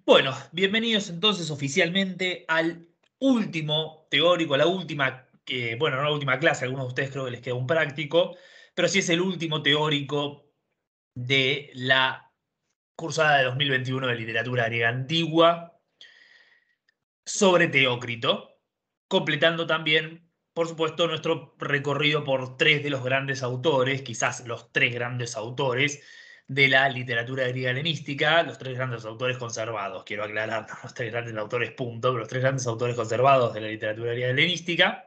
Bueno, bienvenidos entonces oficialmente al último teórico, a la última, bueno, no la última clase, a algunos de ustedes creo que les queda un práctico, pero sí es el último teórico de la cursada de 2021 de literatura griega antigua sobre Teócrito, completando también, por supuesto, nuestro recorrido por tres de los grandes autores, quizás los tres grandes autores de la literatura griega helenística, los tres grandes autores conservados, quiero aclarar, no los tres grandes autores, punto, pero los tres grandes autores conservados de la literatura griega helenística.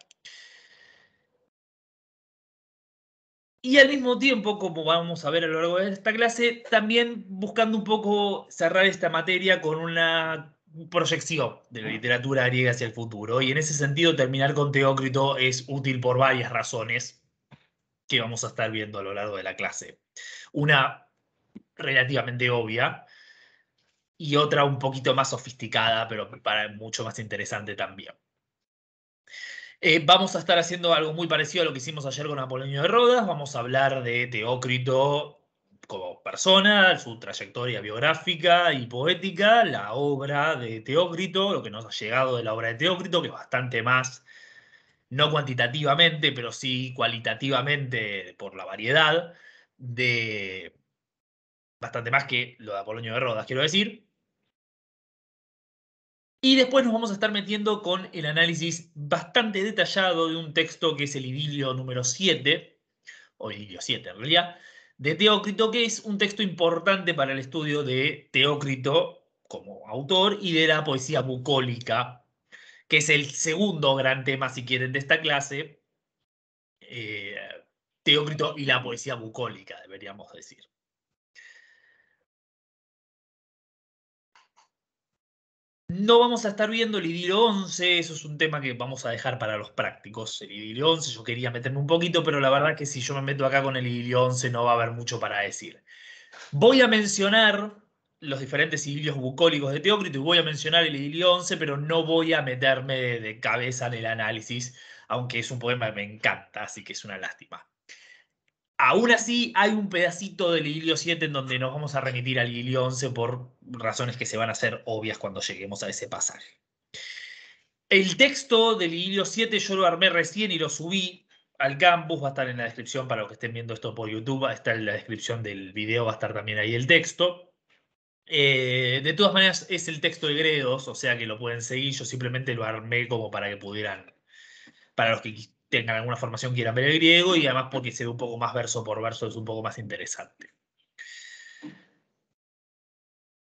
Y al mismo tiempo, como vamos a ver a lo largo de esta clase, también buscando un poco cerrar esta materia con una proyección de la literatura griega hacia el futuro. Y en ese sentido, terminar con Teócrito es útil por varias razones que vamos a estar viendo a lo largo de la clase. Una relativamente obvia y otra un poquito más sofisticada, pero para mucho más interesante también. Vamos a estar haciendo algo muy parecido a lo que hicimos ayer con Apolonio de Rodas. Vamos a hablar de Teócrito como persona, su trayectoria biográfica y poética, la obra de Teócrito, lo que nos ha llegado de la obra de Teócrito, que es bastante más, no cuantitativamente, pero sí cualitativamente por la variedad, de bastante más que lo de Apolonio de Rodas, quiero decir. Y después nos vamos a estar metiendo con el análisis bastante detallado de un texto que es el Idilio número 7, o Idilio 7 en realidad, de Teócrito, que es un texto importante para el estudio de Teócrito como autor y de la poesía bucólica, que es el segundo gran tema, si quieren, de esta clase, eh, Teócrito y la poesía bucólica, deberíamos decir. No vamos a estar viendo el idilio 11, eso es un tema que vamos a dejar para los prácticos. El idilio 11, yo quería meterme un poquito, pero la verdad que si yo me meto acá con el idilio 11 no va a haber mucho para decir. Voy a mencionar los diferentes idilios bucólicos de Teócrito y voy a mencionar el idilio 11, pero no voy a meterme de cabeza en el análisis, aunque es un poema que me encanta, así que es una lástima. Aún así, hay un pedacito del idilio 7 en donde nos vamos a remitir al idilio 11 por razones que se van a hacer obvias cuando lleguemos a ese pasaje. El texto del Idilio 7 yo lo armé recién y lo subí al campus, va a estar en la descripción para los que estén viendo esto por YouTube, está en la descripción del video, va a estar también ahí el texto. De todas maneras es el texto de Gredos, o sea que lo pueden seguir, yo simplemente lo armé como para que pudieran, para los que tengan alguna formación quieran ver el griego y además porque se ve un poco más verso por verso, es un poco más interesante.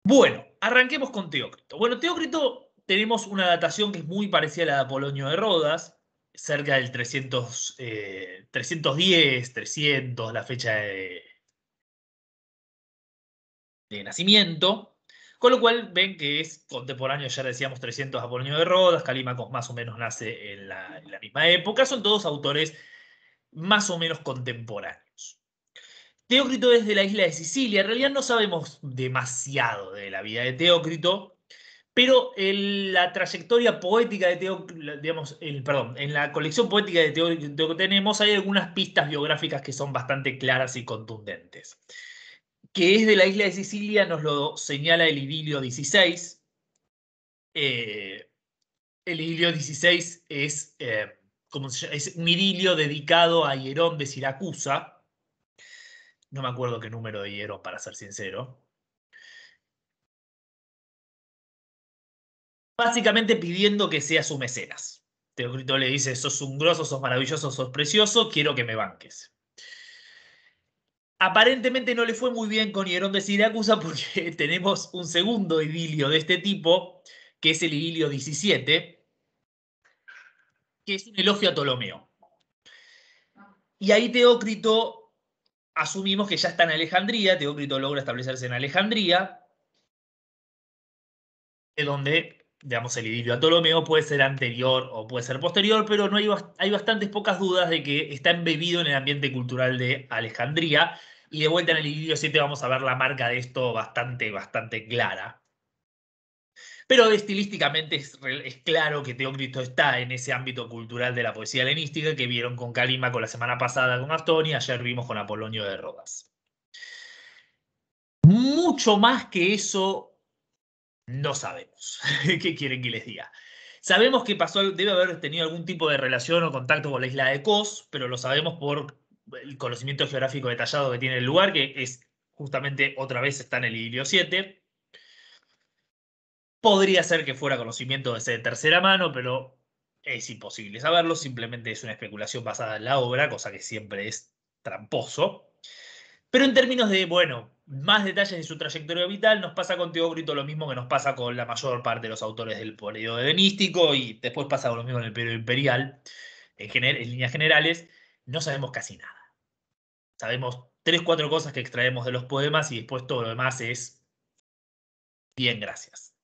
Bueno, arranquemos con Teócrito. Bueno, Teócrito tenemos una datación que es muy parecida a la de Apolonio de Rodas, cerca del 310, 300, la fecha de nacimiento, con lo cual ven que es contemporáneo, ya decíamos 300 Apolonio de Rodas, Calímacos más o menos nace en la misma época, son todos autores más o menos contemporáneos. Teócrito es de la isla de Sicilia, en realidad no sabemos demasiado de la vida de Teócrito, pero la trayectoria poética de Teócrito, digamos, perdón, en la colección poética de Teócrito que tenemos hay algunas pistas biográficas que son bastante claras y contundentes. Que es de la isla de Sicilia, nos lo señala el idilio 16. Eh, el idilio 16 es un idilio dedicado a Hierón de Siracusa. No me acuerdo qué número de Hierón, para ser sincero. Básicamente pidiendo que sea su mecenas. Teócrito le dice, sos un grosso, sos maravilloso, sos precioso, quiero que me banques. Aparentemente no le fue muy bien con Hierón de Siracusa porque tenemos un segundo idilio de este tipo, que es el idilio 17, que es un elogio a Ptolomeo. Y ahí Teócrito, asumimos que ya está en Alejandría, Teócrito logra establecerse en Alejandría, de donde, digamos, el idilio a Ptolomeo puede ser anterior o puede ser posterior, pero no hay bastantes pocas dudas de que está embebido en el ambiente cultural de Alejandría. Y de vuelta en el idilio 7 vamos a ver la marca de esto bastante, bastante clara. Pero estilísticamente es claro que Teócrito está en ese ámbito cultural de la poesía helenística que vieron con Calímaco la semana pasada con Gastón y ayer vimos con Apolonio de Rodas. Mucho más que eso No sabemos. ¿Qué quieren que les diga? Sabemos que pasó, debe haber tenido algún tipo de relación o contacto con la isla de Kos, pero lo sabemos por el conocimiento geográfico detallado que tiene el lugar, que es justamente otra vez está en el Idilio 7. Podría ser que fuera conocimiento de tercera mano, pero es imposible saberlo. Simplemente es una especulación basada en la obra, cosa que siempre es tramposo. Pero en términos de, bueno, más detalles de su trayectoria vital, nos pasa con Teócrito lo mismo que nos pasa con la mayor parte de los autores del periodo helenístico y después pasa lo mismo en el periodo imperial. En líneas generales, no sabemos casi nada. Sabemos tres, cuatro cosas que extraemos de los poemas y después todo lo demás es bien, gracias.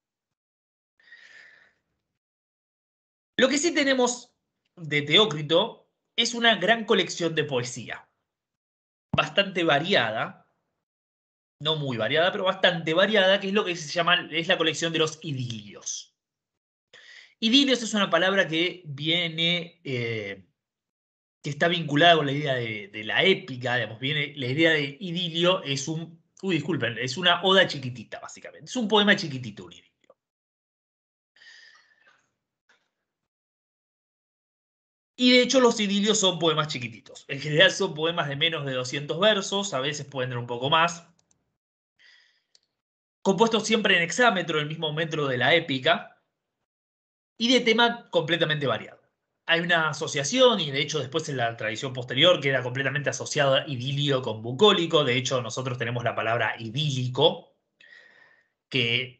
Lo que sí tenemos de Teócrito es una gran colección de poesía, bastante variada, no muy variada, pero bastante variada, que es lo que se llama, es la colección de los idilios. Idilios es una palabra que viene, que está vinculada con la idea de la épica, digamos, viene, la idea de idilio es un, uy, disculpen, es una oda chiquitita, básicamente. Es un poema chiquitito, un idilio. Y de hecho los idilios son poemas chiquititos. En general son poemas de menos de 200 versos, a veces pueden tener un poco más. Compuestos siempre en hexámetro, el mismo metro de la épica, y de tema completamente variado. Hay una asociación, y de hecho después en la tradición posterior queda completamente asociado a idilio con bucólico. De hecho, nosotros tenemos la palabra idílico, que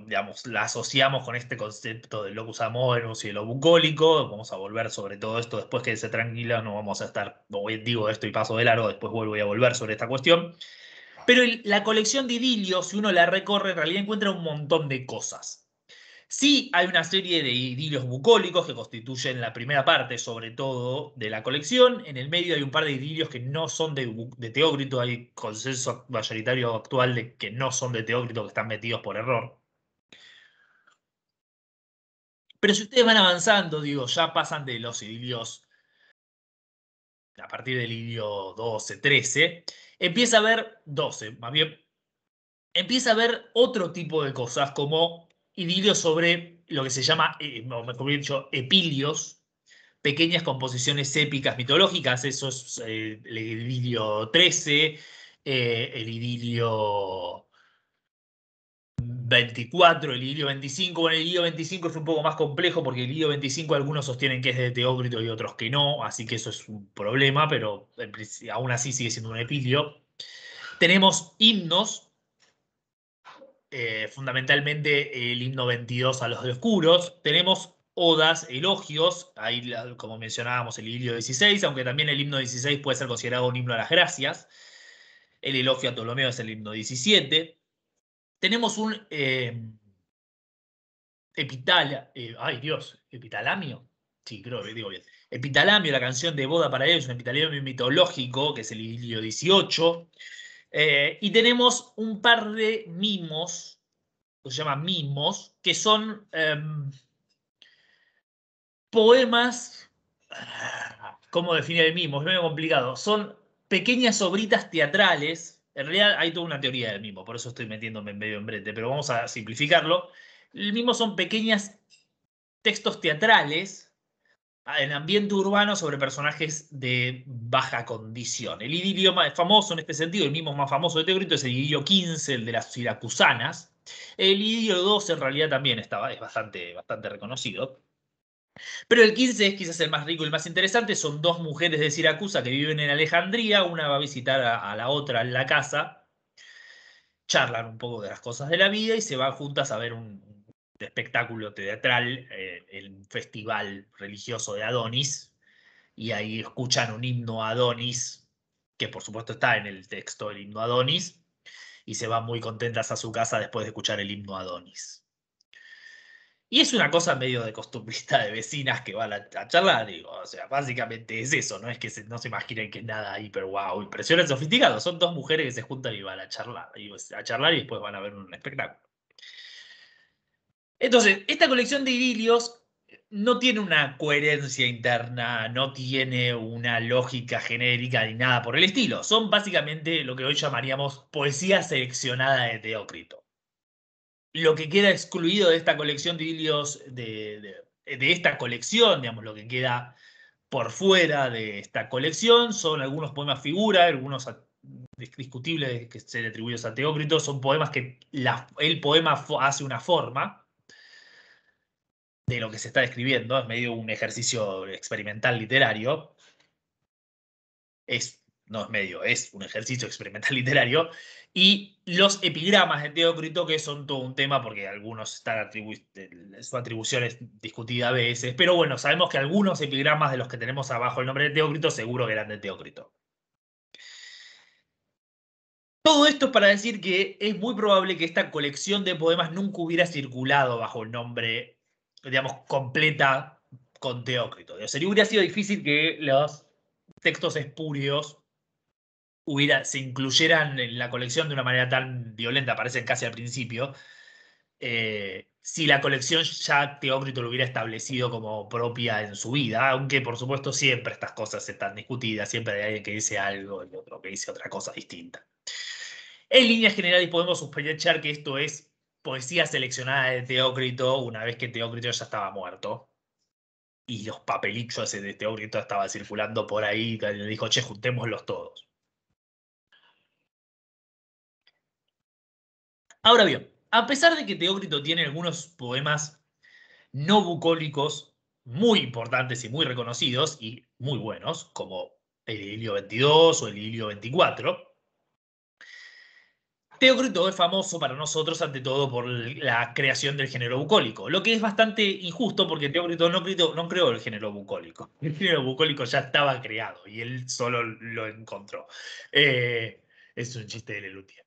digamos, la asociamos con este concepto del locus amoenus y el lo bucólico. Vamos a volver sobre todo esto después que se tranquila, no vamos a estar, hoy digo esto y paso de largo, después vuelvo a volver sobre esta cuestión. Pero la colección de idilios, si uno la recorre, en realidad encuentra un montón de cosas. Sí, hay una serie de idilios bucólicos que constituyen la primera parte, sobre todo, de la colección. En el medio hay un par de idilios que no son de Teócrito. Hay consenso mayoritario actual de que no son de Teócrito, que están metidos por error. Pero si ustedes van avanzando, digo, ya pasan de los idilios, a partir del idilio 12, 13, empieza a haber 12, más bien, empieza a haber otro tipo de cosas, como idilios sobre lo que se llama, o mejor dicho, epilios, pequeñas composiciones épicas mitológicas. Eso es el idilio 13, el idilio 24, el idilio 25. Bueno, el idilio 25 es un poco más complejo porque el idilio 25 algunos sostienen que es de Teócrito y otros que no, así que eso es un problema, pero aún así sigue siendo un epilio. Tenemos himnos, fundamentalmente el himno 22 a los oscuros. Tenemos odas, elogios, ahí como mencionábamos el idilio 16, aunque también el himno 16 puede ser considerado un himno a las gracias. El elogio a Ptolomeo es el himno 17. Tenemos un ay Dios, epitalamio. Sí, creo que digo bien. Epitalamio, la canción de boda para ellos, un epitalamio mitológico, que es el idilio 18. Y tenemos un par de mimos, que se llaman mimos, que son poemas. ¿Cómo definir el mimo? Es medio complicado. Son pequeñas obritas teatrales. En realidad hay toda una teoría del mimo, por eso estoy metiéndome en medio en brete, pero vamos a simplificarlo. El mimo son pequeños textos teatrales en ambiente urbano sobre personajes de baja condición. El idilio más famoso en este sentido, el mimo más famoso de Teócrito, es el idilio 15, el de las siracusanas. El idilio 12 en realidad también es bastante, bastante reconocido. Pero el 15 es quizás el más rico y el más interesante. Son dos mujeres de Siracusa que viven en Alejandría. Una va a visitar a la otra en la casa, charlan un poco de las cosas de la vida y se van juntas a ver un espectáculo teatral, el festival religioso de Adonis. Y ahí escuchan un himno a Adonis, que por supuesto está en el texto del himno a Adonis, y se van muy contentas a su casa después de escuchar el himno a Adonis. Y es una cosa medio de costumbrista de vecinas que van a charlar, digo, o sea, básicamente es eso, no es que no se imaginen que es nada hiper wow, impresionante, sofisticado, son dos mujeres que se juntan y van a charlar y después van a ver un espectáculo. Entonces, esta colección de idilios no tiene una coherencia interna, no tiene una lógica genérica ni nada por el estilo. Son básicamente lo que hoy llamaríamos poesía seleccionada de Teócrito. lo que queda excluido de esta colección de idilios, de esta colección, digamos, lo que queda por fuera de esta colección son algunos poemas figura, algunos discutibles que se le atribuyen a Teócrito, son poemas que el poema hace una forma de lo que se está describiendo, es medio un ejercicio experimental literario, no es medio, es un ejercicio experimental literario, y los epigramas de Teócrito, que son todo un tema porque algunos están su atribución es discutida a veces, pero bueno, sabemos que algunos epigramas de los que tenemos abajo el nombre de Teócrito seguro que eran de Teócrito. Todo esto es para decir que es muy probable que esta colección de poemas nunca hubiera circulado bajo el nombre, digamos, completa con Teócrito. O sea, hubiera sido difícil que los textos espurios se incluyeran en la colección de una manera tan violenta, aparecen casi al principio, si la colección ya Teócrito lo hubiera establecido como propia en su vida, aunque por supuesto siempre estas cosas están discutidas, siempre hay alguien que dice algo y otro que dice otra cosa distinta. En líneas generales podemos sospechar que esto es poesía seleccionada de Teócrito una vez que Teócrito ya estaba muerto. Y los papelitos de Teócrito estaban circulando por ahí, y le dijo, che, juntémoslos todos. Ahora bien, a pesar de que Teócrito tiene algunos poemas no bucólicos muy importantes y muy reconocidos y muy buenos, como el Idilio 22 o el Idilio 24, Teócrito es famoso para nosotros ante todo por la creación del género bucólico, lo que es bastante injusto porque Teócrito no creó el género bucólico. El género bucólico ya estaba creado y él solo lo encontró. Eh, es un chiste de Lelutier.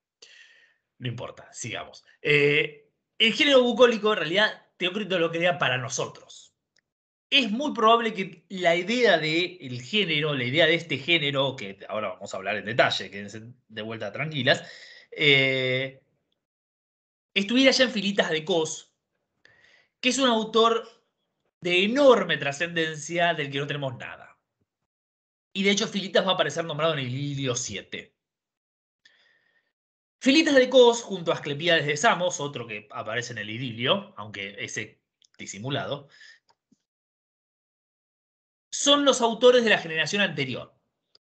No importa, sigamos. El género bucólico en realidad Teócrito lo crea para nosotros. Es muy probable que la idea del género, la idea de este género, que ahora vamos a hablar en detalle, quédense de vuelta tranquilas, eh, estuviera ya en Filitas de Cos, que es un autor de enorme trascendencia del que no tenemos nada. Y de hecho Filitas va a aparecer nombrado en el Ilio 7. Filitas de Cos, junto a Asclepíades de Samos, otro que aparece en el idilio, aunque ese disimulado, son los autores de la generación anterior.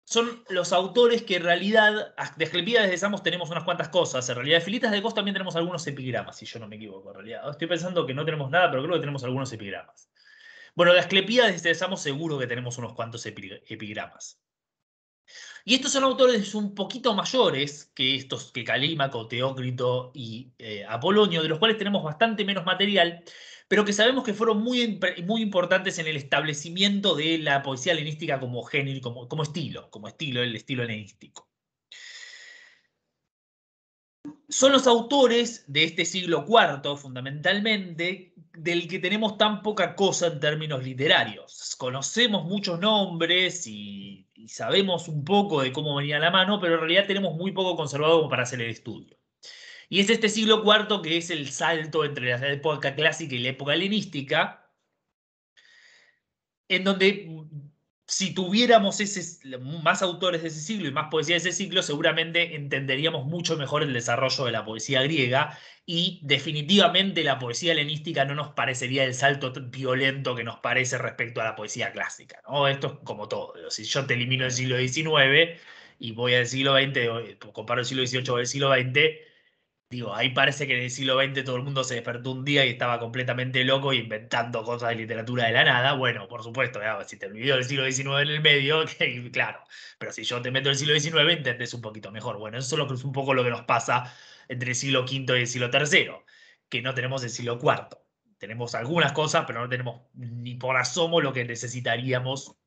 Son los autores que en realidad, de Asclepíades de Samos tenemos unas cuantas cosas, en realidad de Filitas de Cos también tenemos algunos epigramas, si yo no me equivoco en realidad. Estoy pensando que no tenemos nada, pero creo que tenemos algunos epigramas. Bueno, de Asclepíades de Samos seguro que tenemos unos cuantos epigramas. Y estos son autores un poquito mayores que estos, que Calímaco, Teócrito y Apolonio, de los cuales tenemos bastante menos material, pero que sabemos que fueron muy importantes en el establecimiento de la poesía helenística como género, como estilo, el estilo helenístico. Son los autores de este siglo IV, fundamentalmente, del que tenemos tan poca cosa en términos literarios. Conocemos muchos nombres y sabemos un poco de cómo venía la mano, pero en realidad tenemos muy poco conservado como para hacer el estudio. Y es este siglo IV que es el salto entre la época clásica y la época helenística, en donde si tuviéramos más autores de ese siglo y más poesía de ese siglo, seguramente entenderíamos mucho mejor el desarrollo de la poesía griega y definitivamente la poesía helenística no nos parecería el salto violento que nos parece respecto a la poesía clásica, ¿no? Esto es como todo. Si yo te elimino el siglo XIX y voy al siglo XX, comparo el siglo XVIII con el siglo XX, digo, ahí parece que en el siglo XX todo el mundo se despertó un día y estaba completamente loco inventando cosas de literatura de la nada. Bueno, por supuesto, si te olvidó el siglo XIX en el medio, claro. Pero si yo te meto el siglo XIX, entendés un poquito mejor. Bueno, eso es un poco lo que nos pasa entre el siglo V y el siglo III, que no tenemos el siglo IV. Tenemos algunas cosas, pero no tenemos ni por asomo lo que necesitaríamos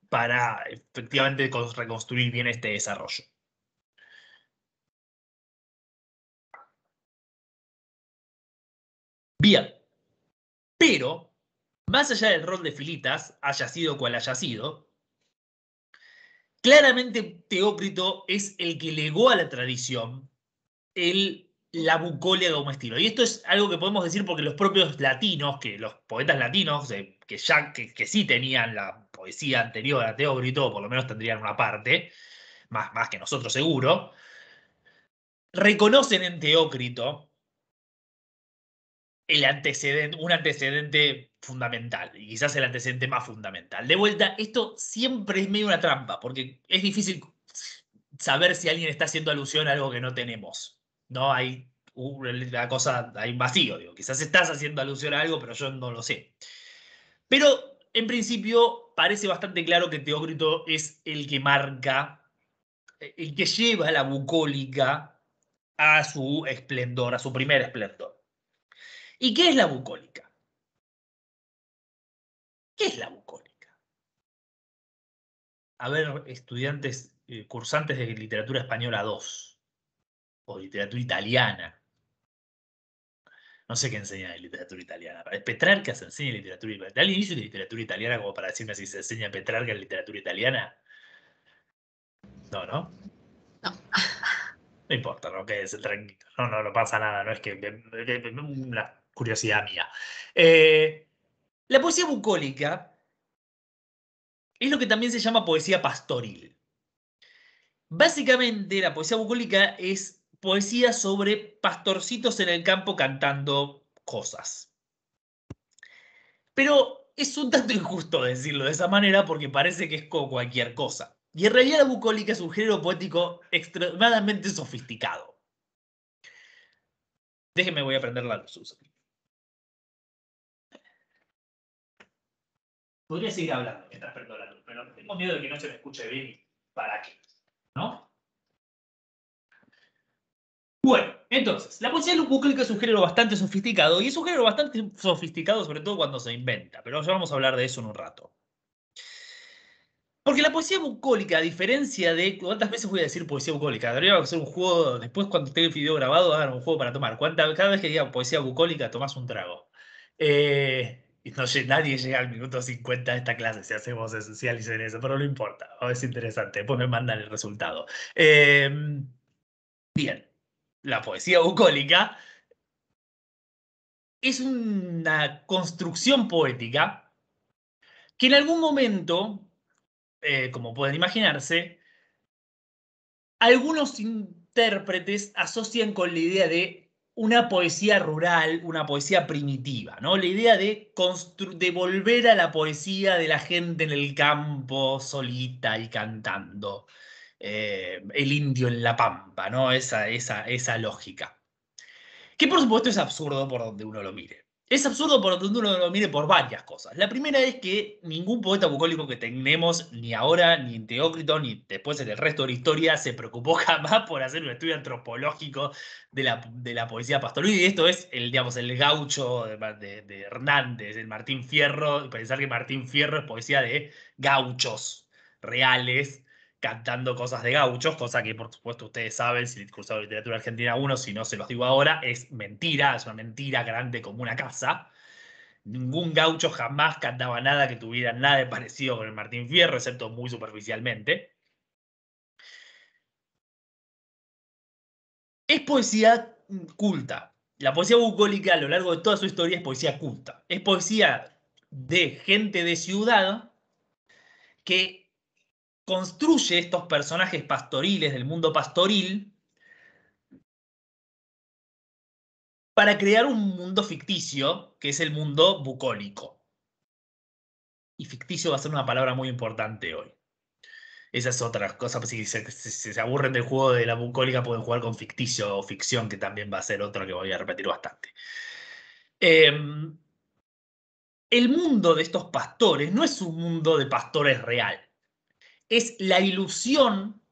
para efectivamente reconstruir bien este desarrollo. Bien, pero más allá del rol de Filitas, haya sido cual haya sido, claramente Teócrito es el que legó a la tradición la bucolia como estilo. Y esto es algo que podemos decir porque los propios latinos, que los poetas latinos, que sí tenían la poesía anterior a Teócrito, o por lo menos tendrían una parte, más que nosotros seguro, reconocen en Teócrito un antecedente fundamental, y quizás el antecedente más fundamental. De vuelta, esto siempre es medio una trampa, porque es difícil saber si alguien está haciendo alusión a algo que no tenemos. No hay una cosa, hay un vacío, digo. Quizás estás haciendo alusión a algo, pero yo no lo sé. Pero en principio parece bastante claro que Teócrito es el que marca, el que lleva la bucólica a su esplendor, a su primer esplendor. ¿Y qué es la bucólica? ¿Qué es la bucólica? A ver, estudiantes, cursantes de literatura española 2 o literatura italiana. No sé qué enseña de literatura italiana. Petrarca se enseña literatura italiana. ¿Alguien hizo literatura italiana como para decirme si se enseña Petrarca en literatura italiana? No, ¿no? No. No importa, no quédese tranquilo. No pasa nada, no es que una curiosidad mía. La poesía bucólica es lo que también se llama poesía pastoril. Básicamente, la poesía bucólica es poesía sobre pastorcitos en el campo cantando cosas. Pero es un tanto injusto decirlo de esa manera porque parece que es como cualquier cosa. Y en realidad la bucólica es un género poético extremadamente sofisticado. Déjenme, voy a prender la luz. Podría seguir hablando mientras prendo la luz, pero tengo miedo de que no se me escuche bien. ¿Para qué? ¿No? Bueno, entonces, la poesía bucólica es un género bastante sofisticado y es un género bastante sofisticado sobre todo cuando se inventa, pero ya vamos a hablar de eso en un rato. Porque la poesía bucólica, a diferencia de... ¿Cuántas veces voy a decir poesía bucólica? Debería hacer un juego, después cuando esté el video grabado, hagan un juego para tomar. Cada vez que diga poesía bucólica, tomás un trago. Y no, nadie llega al minuto 50 de esta clase si hacemos eso, si dicen eso, pero no importa, es interesante, después me mandan el resultado. Bien, la poesía bucólica es una construcción poética que en algún momento, como pueden imaginarse, algunos intérpretes asocian con la idea de una poesía rural, una poesía primitiva, ¿no? La idea de volver a la poesía de la gente en el campo, solita y cantando. El indio en la pampa, ¿no? Esa lógica. Que por supuesto es absurdo por donde uno lo mire. Es absurdo por donde uno lo mire por varias cosas. La primera es que ningún poeta bucólico que tenemos, ni ahora, ni en Teócrito, ni después en el resto de la historia, se preocupó jamás por hacer un estudio antropológico de la poesía pastoril. Y esto es digamos, el gaucho de Hernández, el Martín Fierro. Pensar que Martín Fierro es poesía de gauchos reales cantando cosas de gauchos, cosa que por supuesto ustedes saben, si cursaron literatura argentina 1, si no se los digo ahora, es mentira, es una mentira grande como una casa. Ningún gaucho jamás cantaba nada que tuviera nada de parecido con el Martín Fierro, excepto muy superficialmente. Es poesía culta. La poesía bucólica a lo largo de toda su historia es poesía culta. Es poesía de gente de ciudad que construye estos personajes pastoriles del mundo pastoril para crear un mundo ficticio, que es el mundo bucólico. Y ficticio va a ser una palabra muy importante hoy. Esa es otra cosa, si se aburren del juego de la bucólica, pueden jugar con ficticio o ficción, que también va a ser otro que voy a repetir bastante. El mundo de estos pastores no es un mundo de pastores real. Es la ilusión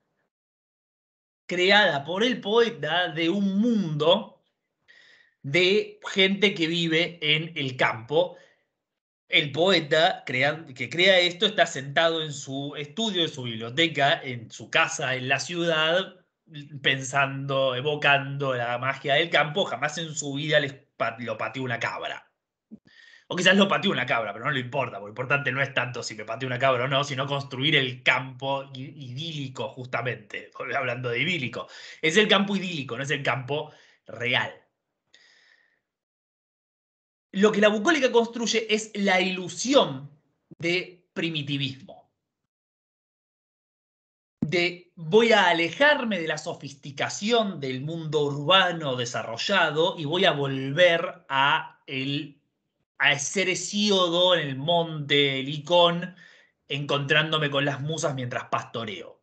creada por el poeta de un mundo de gente que vive en el campo. El poeta que crea esto está sentado en su estudio, en su biblioteca, en su casa, en la ciudad, pensando, evocando la magia del campo. Jamás en su vida lo pateó una cabra. O quizás lo pateó una cabra, pero no le importa. Lo importante no es tanto si me pateó una cabra o no, sino construir el campo idílico, justamente. Hablando de idílico. Es el campo idílico, no es el campo real. Lo que la bucólica construye es la ilusión de primitivismo. De voy a alejarme de la sofisticación del mundo urbano desarrollado y voy a volver a a ser Hesíodo en el monte Helicón, encontrándome con las musas mientras pastoreo.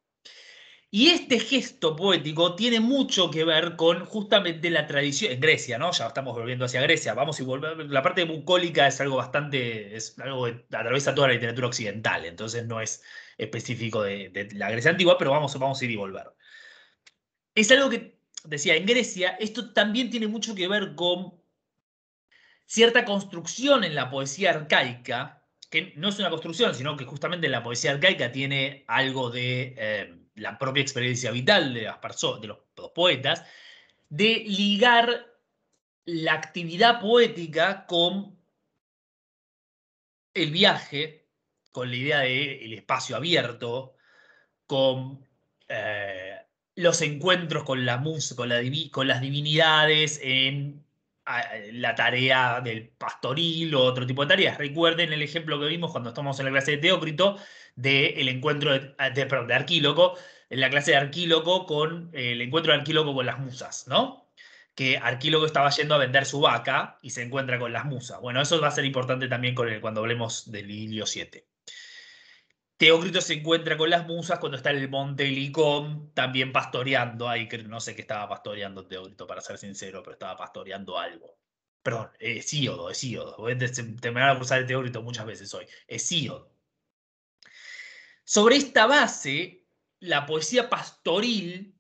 Y este gesto poético tiene mucho que ver con justamente la tradición en Grecia, ¿no? Ya estamos volviendo hacia Grecia. Vamos y volvemos. La parte bucólica es algo bastante, es algo que atraviesa toda la literatura occidental, entonces no es específico de la Grecia antigua, pero vamos a ir y volver. Es algo que, decía, en Grecia, esto también tiene mucho que ver con cierta construcción en la poesía arcaica, que no es una construcción, sino que justamente en la poesía arcaica tiene algo de la propia experiencia vital de, de los poetas, de ligar la actividad poética con el viaje, con la idea del espacio abierto, con los encuentros con la con las divinidades en la tarea del pastoril o otro tipo de tareas. Recuerden el ejemplo que vimos cuando estamos en la clase de Teócrito del encuentro perdón, de Arquíloco, en la clase de Arquíloco con el encuentro de Arquíloco con las musas, ¿no? Que Arquíloco estaba yendo a vender su vaca y se encuentra con las musas. Bueno, eso va a ser importante también cuando hablemos del Idilio 7. Teócrito se encuentra con las musas cuando está en el monte Helicón, también pastoreando. Ahí que no sé qué estaba pastoreando Teócrito, para ser sincero, pero estaba pastoreando algo. Perdón, Hesíodo, Hesíodo. Voy a terminar a cruzar el Teócrito muchas veces hoy. Hesíodo. Sobre esta base, la poesía pastoril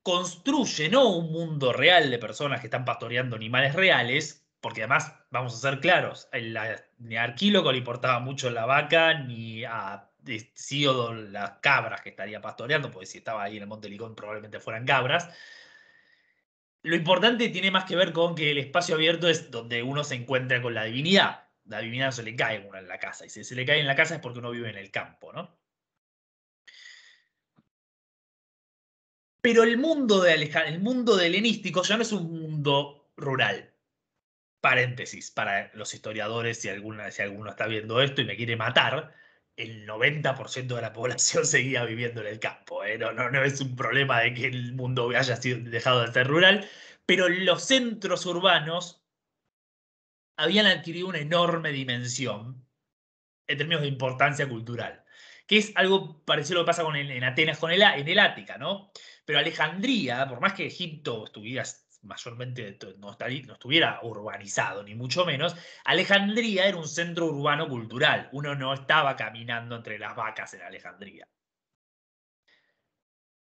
construye no un mundo real de personas que están pastoreando animales reales, porque además, vamos a ser claros, ni a Arquíloco le importaba mucho la vaca, ni a Hesíodo las cabras que estaría pastoreando, porque si estaba ahí en el Monte Licón probablemente fueran cabras. Lo importante tiene más que ver con que el espacio abierto es donde uno se encuentra con la divinidad. La divinidad no se le cae a uno en la casa, y si se le cae en la casa es porque uno vive en el campo, ¿no? Pero el mundo de helenístico ya no es un mundo rural. Paréntesis, para los historiadores, si alguno está viendo esto y me quiere matar, el 90% de la población seguía viviendo en el campo. No es un problema de que el mundo haya sido dejado de ser rural, pero los centros urbanos habían adquirido una enorme dimensión en términos de importancia cultural, que es algo parecido a lo que pasa en Atenas en el Ática, ¿no? Pero Alejandría, por más que Egipto estuviera mayormente no estuviera urbanizado, ni mucho menos, Alejandría era un centro urbano cultural. Uno no estaba caminando entre las vacas en Alejandría.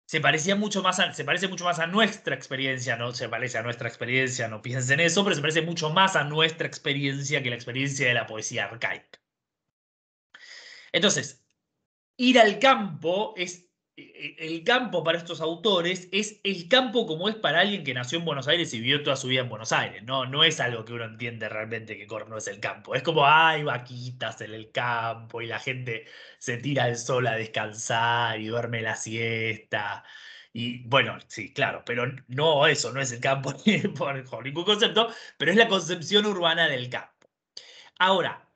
Se parece mucho más a nuestra experiencia, no se parece a nuestra experiencia, no piensen eso, pero se parece mucho más a nuestra experiencia que la experiencia de la poesía arcaica. Entonces, ir al campo el campo para estos autores es el campo como es para alguien que nació en Buenos Aires y vivió toda su vida en Buenos Aires. No es algo que uno entiende realmente que Corno es el campo. Es como hay vaquitas en el campo y la gente se tira al sol a descansar y duerme la siesta. Y bueno, sí, claro, pero no, eso no es el campo por ningún concepto, pero es la concepción urbana del campo. Ahora,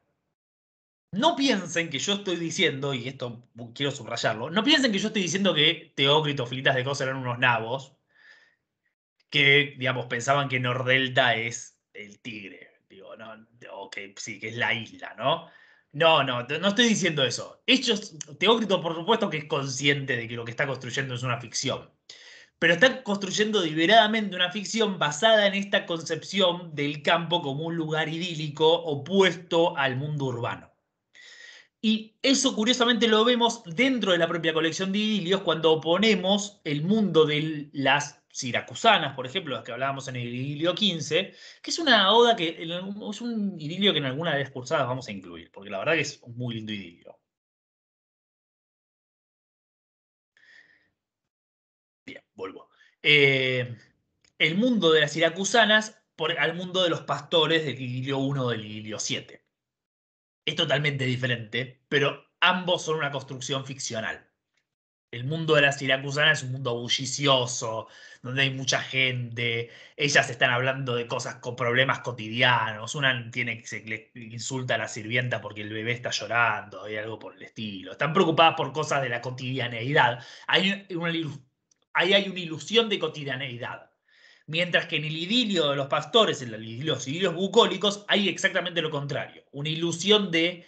no piensen que yo estoy diciendo, y esto quiero subrayarlo, no piensen que yo estoy diciendo que Teócrito, Filitas de Cos eran unos nabos que, digamos, pensaban que Nordelta es el tigre, digo, no, o que sí, que es la isla, ¿no? No estoy diciendo eso. Teócrito, por supuesto, que es consciente de que lo que está construyendo es una ficción, pero está construyendo deliberadamente una ficción basada en esta concepción del campo como un lugar idílico opuesto al mundo urbano. Y eso curiosamente lo vemos dentro de la propia colección de idilios cuando ponemos el mundo de las siracusanas, por ejemplo, las que hablábamos en el idilio 15, que es una oda es un idilio que en alguna de las cursadas vamos a incluir, porque la verdad que es un muy lindo idilio. Bien, vuelvo. Eh, el mundo de las siracusanas al mundo de los pastores del idilio 1 del idilio 7. Es totalmente diferente, pero ambos son una construcción ficcional. El mundo de la Siracusana es un mundo bullicioso, donde hay mucha gente, ellas están hablando de cosas con problemas cotidianos, una le insulta a la sirvienta porque el bebé está llorando y algo por el estilo. Están preocupadas por cosas de la cotidianeidad. Ahí hay una ilusión de cotidianeidad. Mientras que en el idilio de los pastores, en los idilios bucólicos, hay exactamente lo contrario. Una ilusión de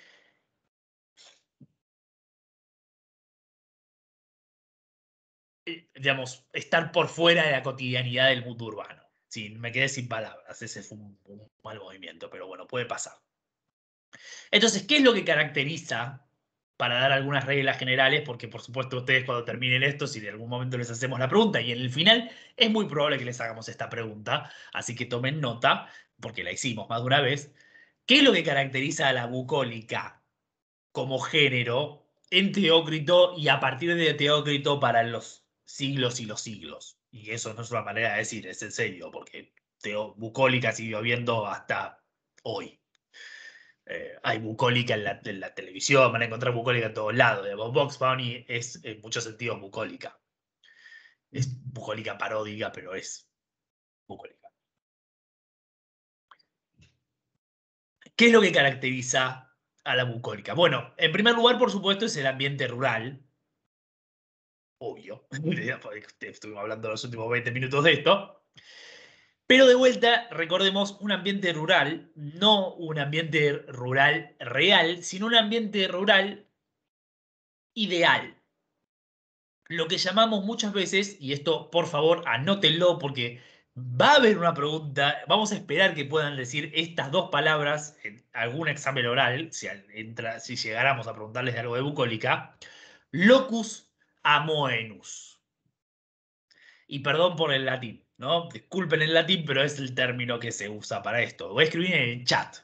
digamos, estar por fuera de la cotidianidad del mundo urbano. Sí, me quedé sin palabras. Ese fue un mal movimiento, pero bueno, puede pasar. Entonces, ¿qué es lo que caracteriza, para dar algunas reglas generales? Porque por supuesto ustedes cuando terminen esto, si de algún momento les hacemos la pregunta y en el final es muy probable que les hagamos esta pregunta, así que tomen nota, porque la hicimos más de una vez. ¿Qué es lo que caracteriza a la bucólica como género en Teócrito y a partir de Teócrito para los siglos y los siglos? Y eso no es una manera de decir, es en serio, porque bucólica siguió habiendo hasta hoy. Hay bucólica en la televisión, van a encontrar bucólica en todos lados. Box Bunny es en muchos sentidos bucólica. Es bucólica paródica, pero es bucólica. ¿Qué es lo que caracteriza a la bucólica? Bueno, en primer lugar, por supuesto, es el ambiente rural. Obvio. Estuvimos hablando los últimos 20 minutos de esto. Pero de vuelta, recordemos un ambiente rural, no un ambiente rural real, sino un ambiente rural ideal. Lo que llamamos muchas veces, y esto por favor anótenlo porque va a haber una pregunta, vamos a esperar que puedan decir estas dos palabras en algún examen oral, si llegáramos a preguntarles de algo de bucólica: locus amoenus. Y perdón por el latín, ¿no? Disculpen el latín, pero es el término que se usa para esto. Lo voy a escribir en el chat.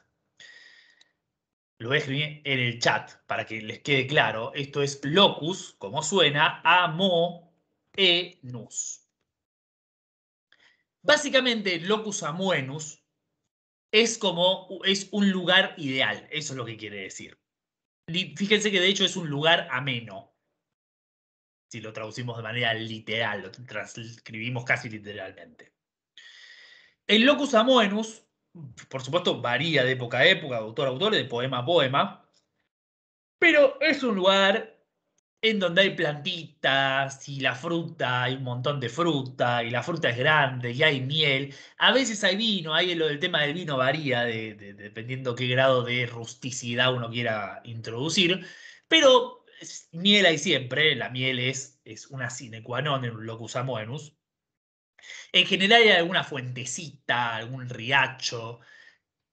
Lo voy a escribir en el chat para que les quede claro. Esto es locus, como suena, amoenus. Básicamente, locus amoenus es un lugar ideal. Eso es lo que quiere decir. Fíjense que de hecho es un lugar ameno. Si lo traducimos de manera literal, lo transcribimos casi literalmente. El locus amoenus, por supuesto, varía de época a época, de autor a autor, de poema a poema, pero es un lugar en donde hay plantitas y la fruta, hay un montón de fruta y la fruta es grande y hay miel. A veces hay vino, ahí el tema del vino varía dependiendo qué grado de rusticidad uno quiera introducir, pero miel hay siempre, la miel es una sine qua non en un locus amoenus. En general hay alguna fuentecita, algún riacho.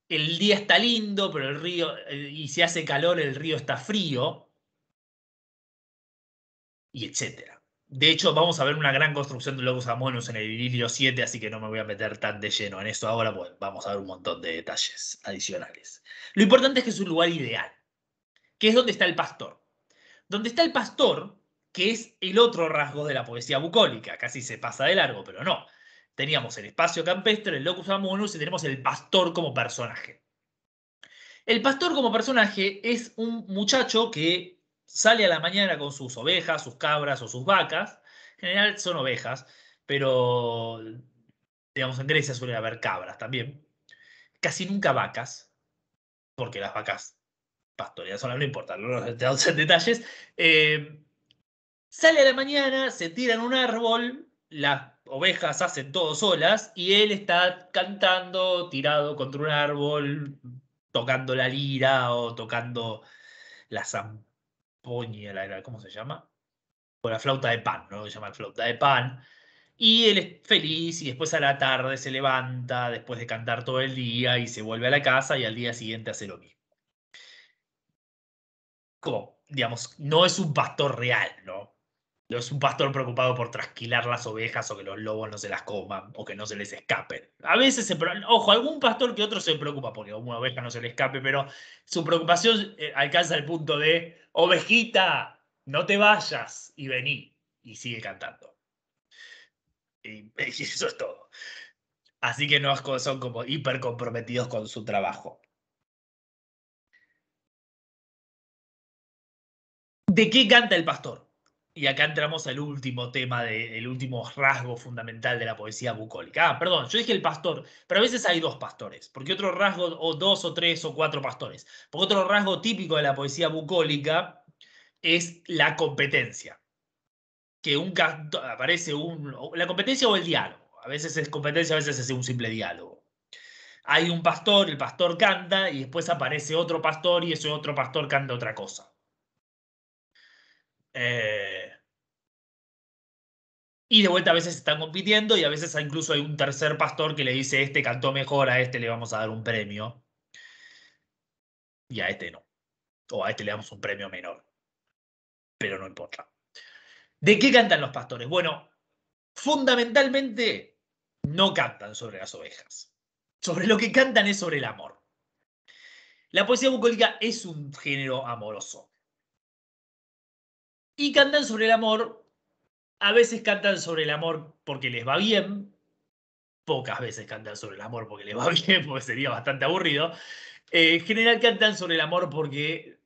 El día está lindo, pero el río, y si hace calor, el río está frío, y etcétera. De hecho, vamos a ver una gran construcción de locus amoenus en el Ililio 7, así que no me voy a meter tan de lleno en esto ahora, pues vamos a ver un montón de detalles adicionales. Lo importante es que es un lugar ideal, que es donde está el pastor. Donde está el pastor, que es el otro rasgo de la poesía bucólica, casi se pasa de largo, pero no. Teníamos el espacio campestre, el locus amoenus, y tenemos el pastor como personaje. El pastor como personaje es un muchacho que sale a la mañana con sus ovejas, sus cabras o sus vacas. En general son ovejas, pero digamos en Grecia suele haber cabras también. Casi nunca vacas, porque las vacas pastorean solas, no importa, no nos entramos en detalles. Sale a la mañana, se tira en un árbol, las ovejas hacen todo solas y él está cantando, tirado contra un árbol, tocando la lira o tocando la zampoña, ¿cómo se llama? O la flauta de pan, ¿no? Se llama flauta de pan. Y él es feliz y después a la tarde se levanta después de cantar todo el día y se vuelve a la casa y al día siguiente hace lo mismo. Como, digamos, no es un pastor real, ¿no? No es un pastor preocupado por trasquilar las ovejas o que los lobos no se las coman o que no se les escapen. A veces, ojo, algún pastor que otro se preocupa porque a una oveja no se le escape, pero su preocupación alcanza el punto de: ovejita, no te vayas y vení. Y sigue cantando. Y eso es todo. Así que no son como hiper comprometidos con su trabajo. ¿De qué canta el pastor? Y acá entramos al último tema, el último rasgo fundamental de la poesía bucólica. Ah, perdón, yo dije el pastor, pero a veces hay dos pastores, porque otro rasgo, o dos o tres o cuatro pastores. Porque otro rasgo típico de la poesía bucólica es la competencia. Que aparece la competencia o el diálogo. A veces es competencia, a veces es un simple diálogo. Hay un pastor, el pastor canta y después aparece otro pastor y ese otro pastor canta otra cosa. Eh, y de vuelta a veces están compitiendo y a veces incluso hay un tercer pastor que le dice, este cantó mejor, a este le vamos a dar un premio y a este no. O a este le damos un premio menor. Pero no importa. ¿De qué cantan los pastores? Bueno, fundamentalmente no cantan sobre las ovejas. Sobre lo que cantan es sobre el amor. La poesía bucólica es un género amoroso. Y cantan sobre el amor, a veces cantan sobre el amor porque les va bien, pocas veces cantan sobre el amor porque les va bien, porque sería bastante aburrido. En general cantan sobre el amor porque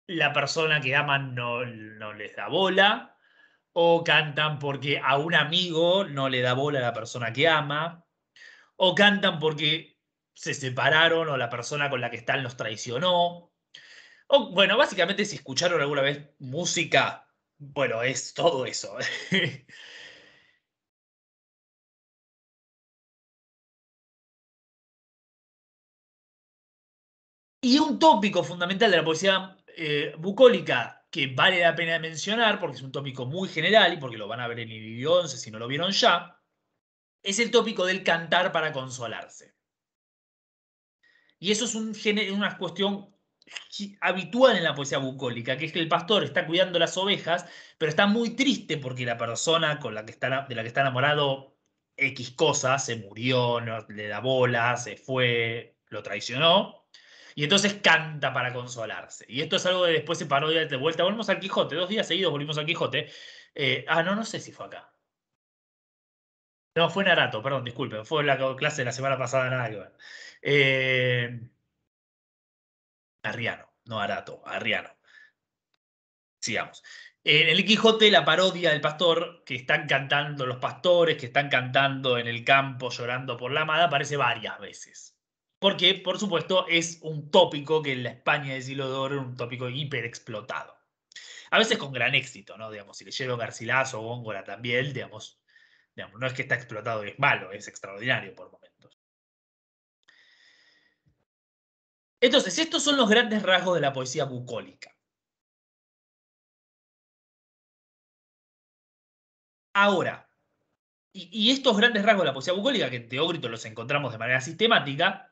la persona que aman no les da bola, o cantan porque a un amigo no le da bola a la persona que ama, o cantan porque se separaron o la persona con la que están los traicionó. O, bueno, básicamente si escucharon alguna vez música, bueno, es todo eso. Y un tópico fundamental de la poesía bucólica que vale la pena mencionar, porque es un tópico muy general y porque lo van a ver en el Idilio 11 si no lo vieron ya, es el tópico del cantar para consolarse. Y eso es una cuestión habitual en la poesía bucólica, que es que el pastor está cuidando las ovejas, pero está muy triste porque la persona de la que está enamorado X cosa se murió, no le da bola, se fue, lo traicionó. Y entonces canta para consolarse. Y esto es algo que después se parodia de vuelta. Volvemos al Quijote, 2 días seguidos volvimos al Quijote. No sé si fue acá. No, fue Narato, perdón, disculpen. Fue la clase de la semana pasada, nada que ver. Eh, Arriano, no Arato, Arriano. Sigamos. En el Quijote, la parodia del pastor, que están cantando los pastores, que están cantando en el campo llorando por la amada, aparece varias veces. Porque, por supuesto, es un tópico que en la España del siglo de oro era un tópico hiper explotado. A veces con gran éxito, ¿no? Digamos, si le llevo Garcilaso o Góngora también, digamos, no es que está explotado y es malo, es extraordinario por momentos. Entonces, estos son los grandes rasgos de la poesía bucólica. Ahora, y estos grandes rasgos de la poesía bucólica, que en Teócrito los encontramos de manera sistemática,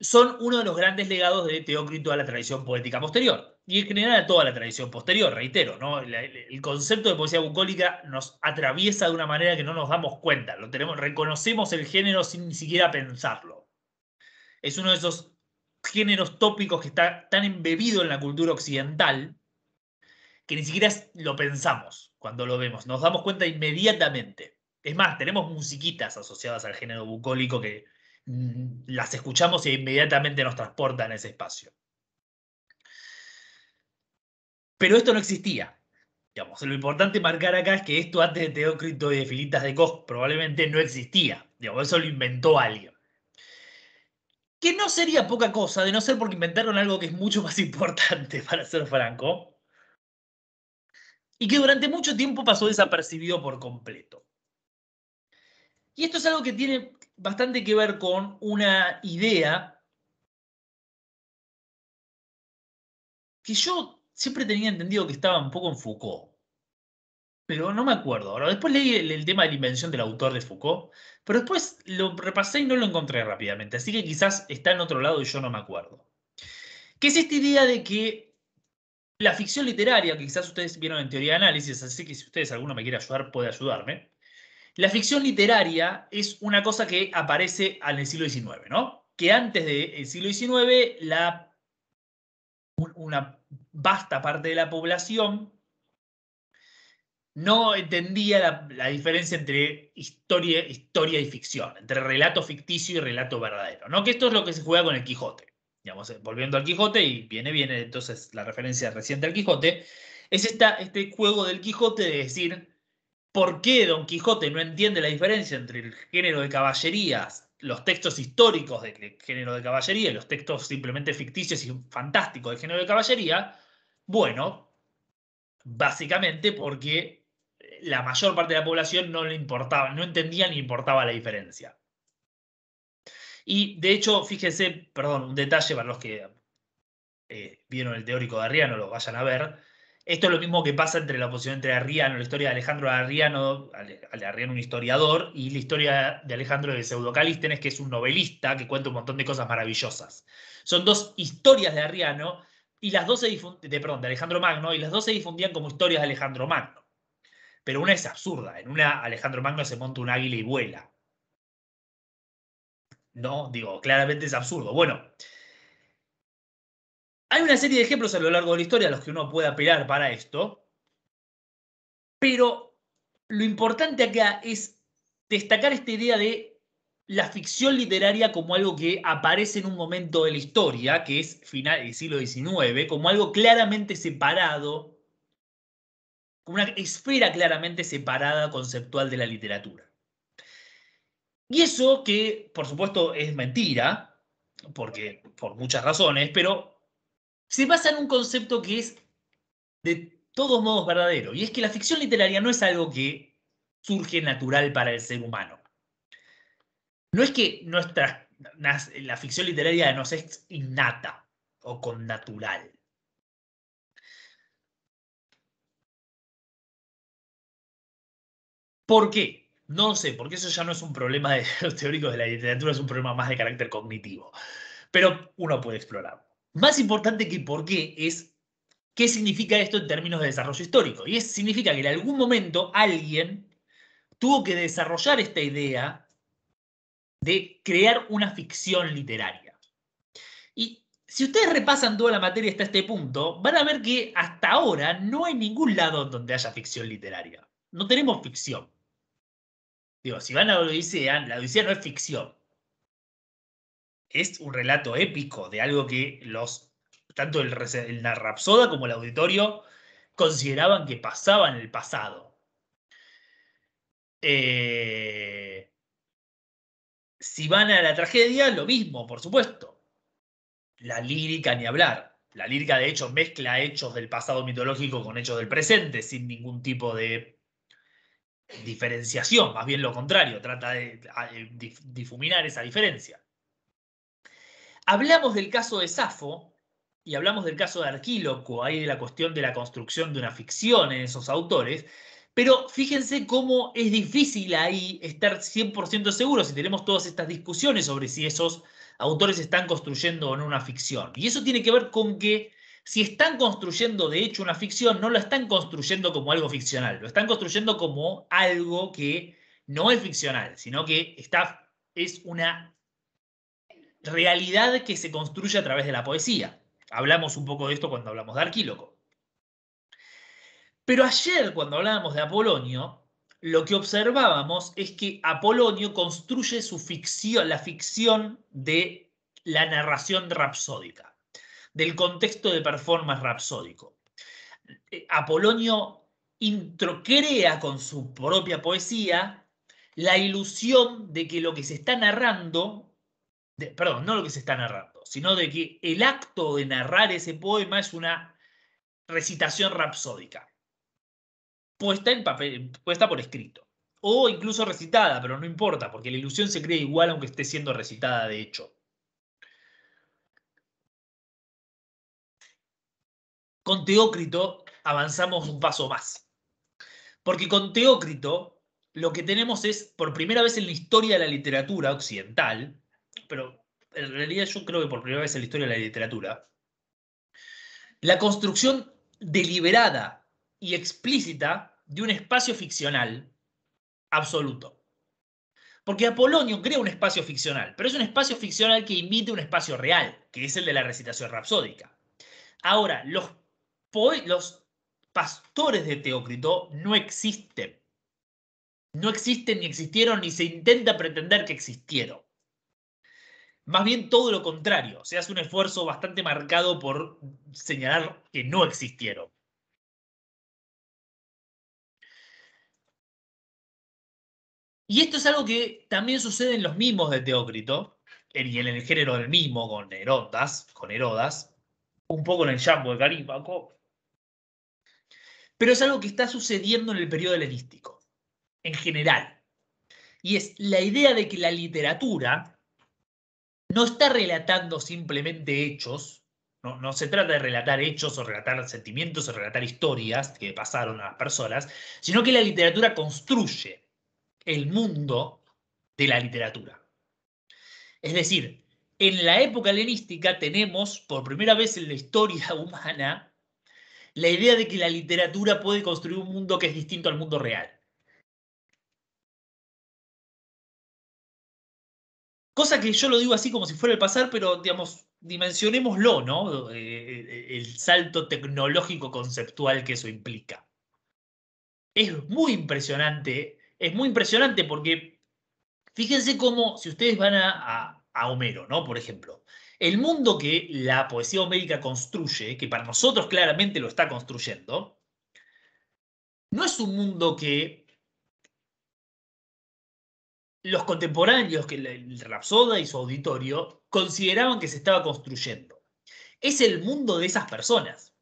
son uno de los grandes legados de Teócrito a la tradición poética posterior. Y en general a toda la tradición posterior, reitero, ¿no? El concepto de poesía bucólica nos atraviesa de una manera que no nos damos cuenta. Reconocemos el género sin ni siquiera pensarlo. Es uno de esos géneros tópicos que está tan embebido en la cultura occidental que ni siquiera lo pensamos cuando lo vemos. Nos damos cuenta inmediatamente. Es más, tenemos musiquitas asociadas al género bucólico que las escuchamos e inmediatamente nos transportan a ese espacio. Pero esto no existía. Digamos, lo importante marcar acá es que esto antes de Teócrito y de Filitas de Cos probablemente no existía. Digamos, eso lo inventó alguien. Que no sería poca cosa, de no ser porque inventaron algo que es mucho más importante, para ser franco, y que durante mucho tiempo pasó desapercibido por completo. Y esto es algo que tiene bastante que ver con una idea que yo siempre tenía entendido que estaba un poco en Foucault, pero no me acuerdo. Ahora, después leí el tema de la invención del autor de Foucault, pero después lo repasé y no lo encontré rápidamente, así que quizás está en otro lado y yo no me acuerdo. Que es esta idea de que la ficción literaria, que quizás ustedes vieron en teoría de análisis, así que si ustedes alguno me quiere ayudar, puede ayudarme. La ficción literaria es una cosa que aparece en el siglo XIX, ¿no? Que antes del siglo XIX, una vasta parte de la población no entendía la diferencia entre historia y ficción, entre relato ficticio y relato verdadero, ¿no? Que esto es lo que se juega con el Quijote. Digamos, volviendo al Quijote, y viene entonces la referencia reciente al Quijote, es este juego del Quijote de decir, ¿por qué Don Quijote no entiende la diferencia entre el género de caballerías, los textos históricos del género de caballería y los textos simplemente ficticios y fantásticos del género de caballería? Bueno, básicamente porque la mayor parte de la población no le importaba, no entendía ni importaba la diferencia. Y de hecho, fíjense, perdón, un detalle para los que vieron el teórico de Arriano, lo vayan a ver. Esto es lo mismo que pasa entre la oposición entre Arriano, la historia de Alejandro de Arriano, Arriano un historiador, y la historia de Alejandro de Pseudocalístenes, que es un novelista que cuenta un montón de cosas maravillosas. Son dos historias de Arriano, y las dos de Alejandro Magno, y las dos se difundían como historias de Alejandro Magno. Pero una es absurda. En una, Alejandro Magno se monta un águila y vuela. No, digo, claramente es absurdo. Bueno, hay una serie de ejemplos a lo largo de la historia a los que uno puede apelar para esto, pero lo importante acá es destacar esta idea de la ficción literaria como algo que aparece en un momento de la historia, que es final del siglo XIX, como algo claramente separado, como una esfera claramente separada conceptual de la literatura. Y eso que, por supuesto, es mentira, porque por muchas razones, pero se basa en un concepto que es de todos modos verdadero, y es que la ficción literaria no es algo que surge natural para el ser humano. No es que la ficción literaria nos es innata o connatural. ¿Por qué? No sé, porque eso ya no es un problema de los teóricos de la literatura, es un problema más de carácter cognitivo. Pero uno puede explorarlo. Más importante que por qué es qué significa esto en términos de desarrollo histórico. Y significa que en algún momento alguien tuvo que desarrollar esta idea de crear una ficción literaria. Y si ustedes repasan toda la materia hasta este punto, van a ver que hasta ahora no hay ningún lado donde haya ficción literaria. No tenemos ficción. Digo, si van a la Odisea no es ficción. Es un relato épico de algo que tanto el Rapsoda como el auditorio consideraban que pasaba en el pasado. Si van a la tragedia, lo mismo, por supuesto. La lírica ni hablar. La lírica, de hecho, mezcla hechos del pasado mitológico con hechos del presente, sin ningún tipo de diferenciación, más bien lo contrario, trata de difuminar esa diferencia. Hablamos del caso de Safo y hablamos del caso de Arquíloco, ahí de la cuestión de la construcción de una ficción en esos autores, pero fíjense cómo es difícil ahí estar 100% seguros si tenemos todas estas discusiones sobre si esos autores están construyendo o no una ficción. Y eso tiene que ver con que si están construyendo de hecho una ficción, no lo están construyendo como algo ficcional, lo están construyendo como algo que no es ficcional, sino que es una realidad que se construye a través de la poesía. Hablamos un poco de esto cuando hablamos de Arquíloco. Pero ayer, cuando hablábamos de Apolonio, lo que observábamos es que Apolonio construye su ficción, la ficción de la narración rapsódica, del contexto de performance rapsódico. Apolonio crea con su propia poesía la ilusión de que lo que se está narrando, perdón, no lo que se está narrando, sino de que el acto de narrar ese poema es una recitación rapsódica, puesta en papel, puesta por escrito, o incluso recitada, pero no importa, porque la ilusión se crea igual aunque esté siendo recitada de hecho. Con Teócrito avanzamos un paso más, porque con Teócrito lo que tenemos es, por primera vez en la historia de la literatura occidental, pero en realidad yo creo que por primera vez en la historia de la literatura, la construcción deliberada y explícita de un espacio ficcional absoluto. Porque Apolonio crea un espacio ficcional, pero es un espacio ficcional que imita un espacio real, que es el de la recitación rapsódica. Ahora, los pastores de Teócrito no existen. No existen, ni existieron, ni se intenta pretender que existieron. Más bien todo lo contrario, se hace un esfuerzo bastante marcado por señalar que no existieron. Y esto es algo que también sucede en los mimos de Teócrito, y en el género del mimo con Herodas, un poco en el Jambo de Carímaco. pero es algo que está sucediendo en el periodo helenístico, en general. Y es la idea de que la literatura no está relatando simplemente hechos, no se trata de relatar hechos o relatar sentimientos o relatar historias que pasaron a las personas, sino que la literatura construye el mundo de la literatura. Es decir, en la época helenística tenemos, por primera vez en la historia humana, la idea de que la literatura puede construir un mundo que es distinto al mundo real. Cosa que yo lo digo así como si fuera el pasar, pero digamos, dimensionémoslo, ¿no? El salto tecnológico conceptual que eso implica. Es muy impresionante porque fíjense cómo, si ustedes van a Homero, ¿no? Por ejemplo, el mundo que la poesía homérica construye, que para nosotros claramente lo está construyendo, no es un mundo que los contemporáneos, que el Rapsoda y su auditorio, consideraban que se estaba construyendo. Es el mundo de esas personas.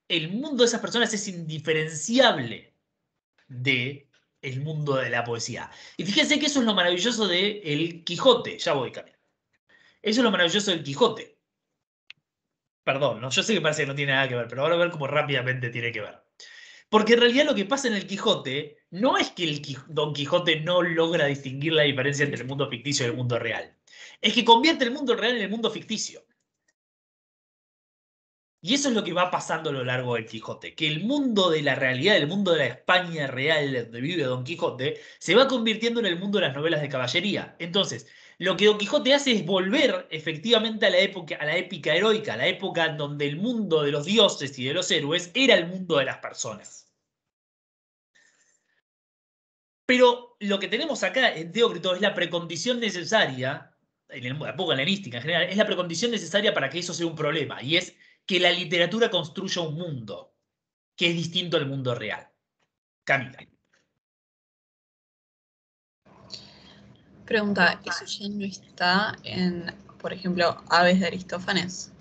El mundo de esas personas es indiferenciable de el mundo de la poesía. Y fíjense que eso es lo maravilloso de El Quijote. Ya voy, Camila. Eso es lo maravilloso del Quijote. Perdón, ¿no? Yo sé que parece que no tiene nada que ver, pero ahora a ver cómo rápidamente tiene que ver. Porque en realidad lo que pasa en el Quijote no es que Don Quijote no logra distinguir la diferencia entre el mundo ficticio y el mundo real. Es que convierte el mundo real en el mundo ficticio. Y eso es lo que va pasando a lo largo del Quijote, que el mundo de la realidad, el mundo de la España real donde vive Don Quijote, se va convirtiendo en el mundo de las novelas de caballería. Entonces, lo que Don Quijote hace es volver efectivamente a la época, a la épica heroica, a la época en donde el mundo de los dioses y de los héroes era el mundo de las personas. Pero lo que tenemos acá en Teócrito es la precondición necesaria, en la época helenística en general, es la precondición necesaria para que eso sea un problema, y es que la literatura construya un mundo que es distinto al mundo real. Camila. Pregunta, ¿eso ya no está en, por ejemplo, Aves de Aristófanes?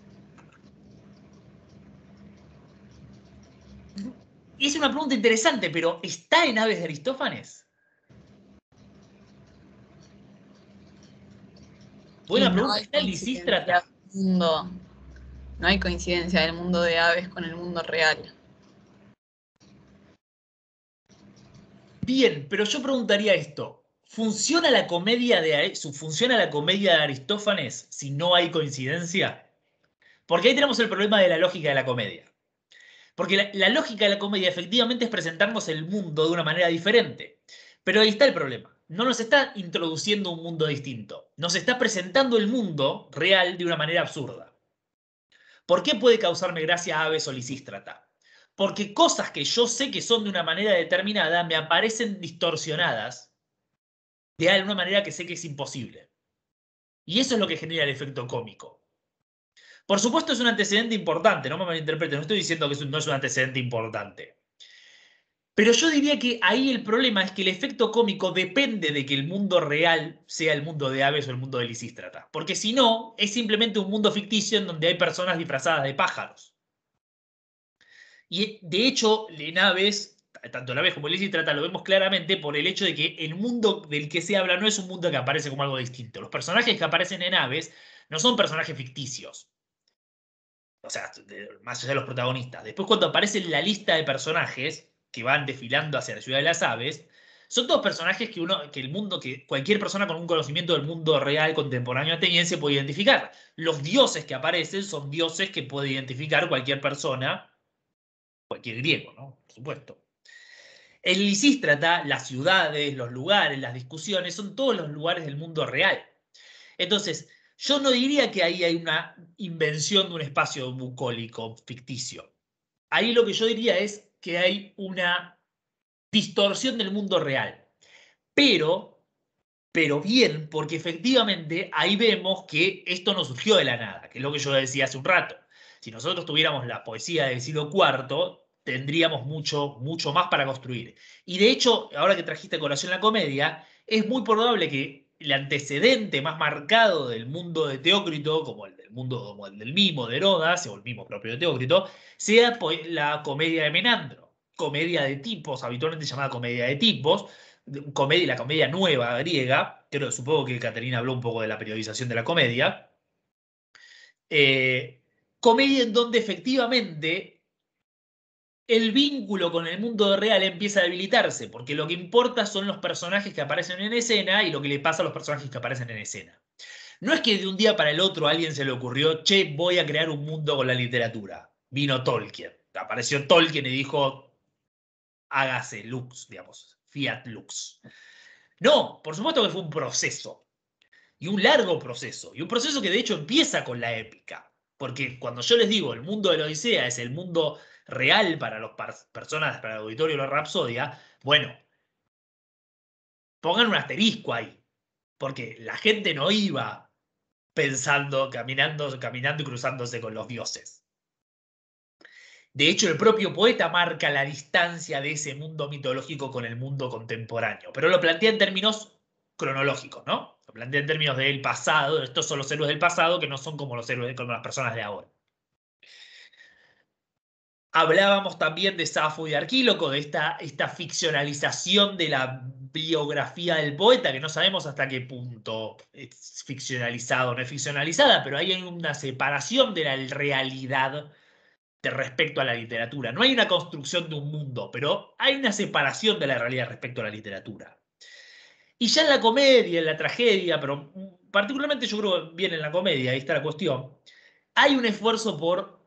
Es una pregunta interesante, pero ¿está en Aves de Aristófanes? Buena pregunta. ¿Está en Lisístrata? No hay coincidencia del mundo de Aves con el mundo real. Bien, pero yo preguntaría esto. ¿Funciona la comedia de Aristófanes si no hay coincidencia? Porque ahí tenemos el problema de la lógica de la comedia. Porque la lógica de la comedia efectivamente es presentarnos el mundo de una manera diferente. Pero ahí está el problema. No nos está introduciendo un mundo distinto. Nos está presentando el mundo real de una manera absurda. ¿Por qué puede causarme gracia Aves o Lisístrata? Porque cosas que yo sé que son de una manera determinada me aparecen distorsionadas de alguna manera que sé que es imposible. Y eso es lo que genera el efecto cómico. Por supuesto es un antecedente importante, no me malinterpreten, no estoy diciendo que no es un antecedente importante. Pero yo diría que ahí el problema es que el efecto cómico depende de que el mundo real sea el mundo de Aves o el mundo de Lisístrata. Porque si no, es simplemente un mundo ficticio en donde hay personas disfrazadas de pájaros. Y de hecho, en Aves, tanto en Aves como en Lisístrata, lo vemos claramente por el hecho de que el mundo del que se habla no es un mundo que aparece como algo distinto. Los personajes que aparecen en Aves no son personajes ficticios. O sea, más allá de los protagonistas. Después, cuando aparece la lista de personajes que van desfilando hacia la ciudad de las aves, son todos personajes que cualquier persona con un conocimiento del mundo real contemporáneo ateniense puede identificar. Los dioses que aparecen son dioses que puede identificar cualquier persona, cualquier griego, ¿no? Por supuesto. En Lisístrata, las ciudades, los lugares, las discusiones, son todos los lugares del mundo real. Entonces, yo no diría que ahí hay una invención de un espacio bucólico ficticio. Ahí lo que yo diría es que hay una distorsión del mundo real. Pero, pero bien, porque efectivamente ahí vemos que esto no surgió de la nada, que es lo que yo decía hace un rato. Si nosotros tuviéramos la poesía del siglo IV, tendríamos mucho, mucho más para construir. Y de hecho, ahora que trajiste a colación la comedia, es muy probable que el antecedente más marcado del mundo de Teócrito, como el de el mundo como el del mimo de Herodas, o el mimo propio de Teócrito, sea la comedia de Menandro, comedia de tipos, habitualmente llamada comedia de tipos, la comedia nueva griega, supongo que Caterina habló un poco de la periodización de la comedia, comedia en donde efectivamente el vínculo con el mundo real empieza a debilitarse, porque lo que importa son los personajes que aparecen en escena y lo que le pasa a los personajes que aparecen en escena. No es que de un día para el otro a alguien se le ocurrió, che, voy a crear un mundo con la literatura. Vino Tolkien. Apareció Tolkien y dijo, hágase Lux, digamos, Fiat Lux. No, por supuesto que fue un proceso. Y un largo proceso. Y un proceso que de hecho empieza con la épica. Porque cuando yo les digo el mundo de la Odisea es el mundo real para las personas, para el auditorio de la Rapsodia, bueno, pongan un asterisco ahí. Porque la gente no iba pensando, caminando y cruzándose con los dioses. De hecho, el propio poeta marca la distancia de ese mundo mitológico con el mundo contemporáneo, pero lo plantea en términos cronológicos, ¿no? Lo plantea en términos del pasado, estos son los héroes del pasado que no son como los héroes, como las personas de ahora. Hablábamos también de Safo y de Arquíloco, de esta ficcionalización de la biografía del poeta, que no sabemos hasta qué punto es ficcionalizado o no es ficcionalizada, pero ahí hay una separación de la realidad respecto a la literatura. No hay una construcción de un mundo, pero hay una separación de la realidad respecto a la literatura. Y ya en la comedia, en la tragedia, pero particularmente yo creo bien en la comedia, ahí está la cuestión, hay un esfuerzo por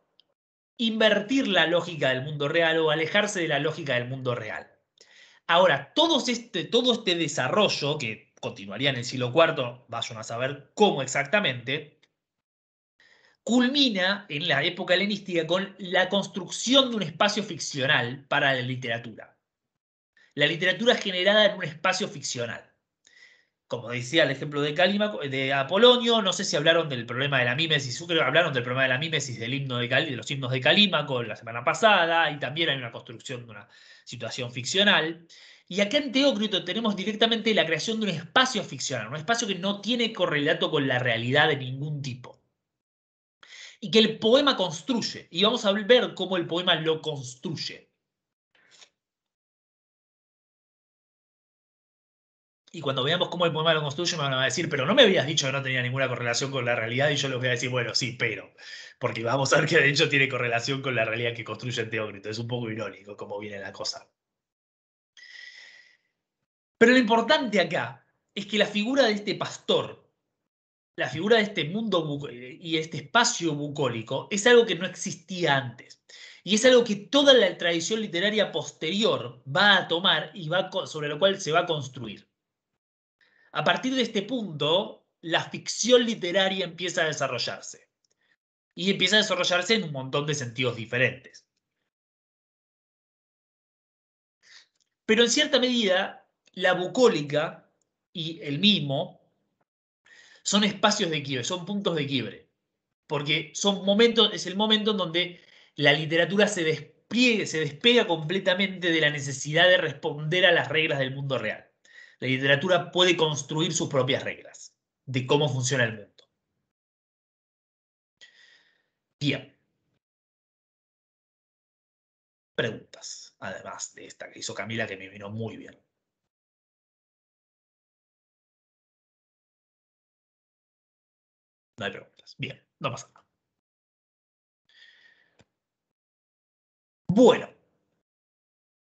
invertir la lógica del mundo real o alejarse de la lógica del mundo real. Ahora, todo este desarrollo, que continuaría en el siglo IV, vayan a saber cómo exactamente, culmina en la época helenística con la construcción de un espacio ficcional para la literatura. La literatura generada en un espacio ficcional. Como decía el ejemplo de Apolonio, no sé si hablaron del problema de la mímesis, yo creo que hablaron del problema de la mímesis del himno de los himnos de Calímaco la semana pasada, y también hay una construcción de una situación ficcional. Y acá en Teócrito tenemos directamente la creación de un espacio ficcional, un espacio que no tiene correlato con la realidad de ningún tipo. Y que el poema construye. Y vamos a ver cómo el poema lo construye. Y cuando veamos cómo el poema lo construye, me van a decir, pero no me habías dicho que no tenía ninguna correlación con la realidad. Y yo les voy a decir, bueno, sí, pero. Porque vamos a ver que de hecho tiene correlación con la realidad que construye el Teócrito. Es un poco irónico cómo viene la cosa. Pero lo importante acá es que la figura de este pastor, la figura de este mundo y este espacio bucólico, es algo que no existía antes. Y es algo que toda la tradición literaria posterior va a tomar y sobre lo cual se va a construir. A partir de este punto, la ficción literaria empieza a desarrollarse. Y empieza a desarrollarse en un montón de sentidos diferentes. Pero en cierta medida, la bucólica y el mimo son espacios de quiebre, son puntos de quiebre. Porque son momentos, es el momento en donde la literatura se despega completamente de la necesidad de responder a las reglas del mundo real. La literatura puede construir sus propias reglas de cómo funciona el mundo. Bien. Preguntas, además de esta que hizo Camila, que me vino muy bien. No hay preguntas. Bien, no pasa nada. Bueno,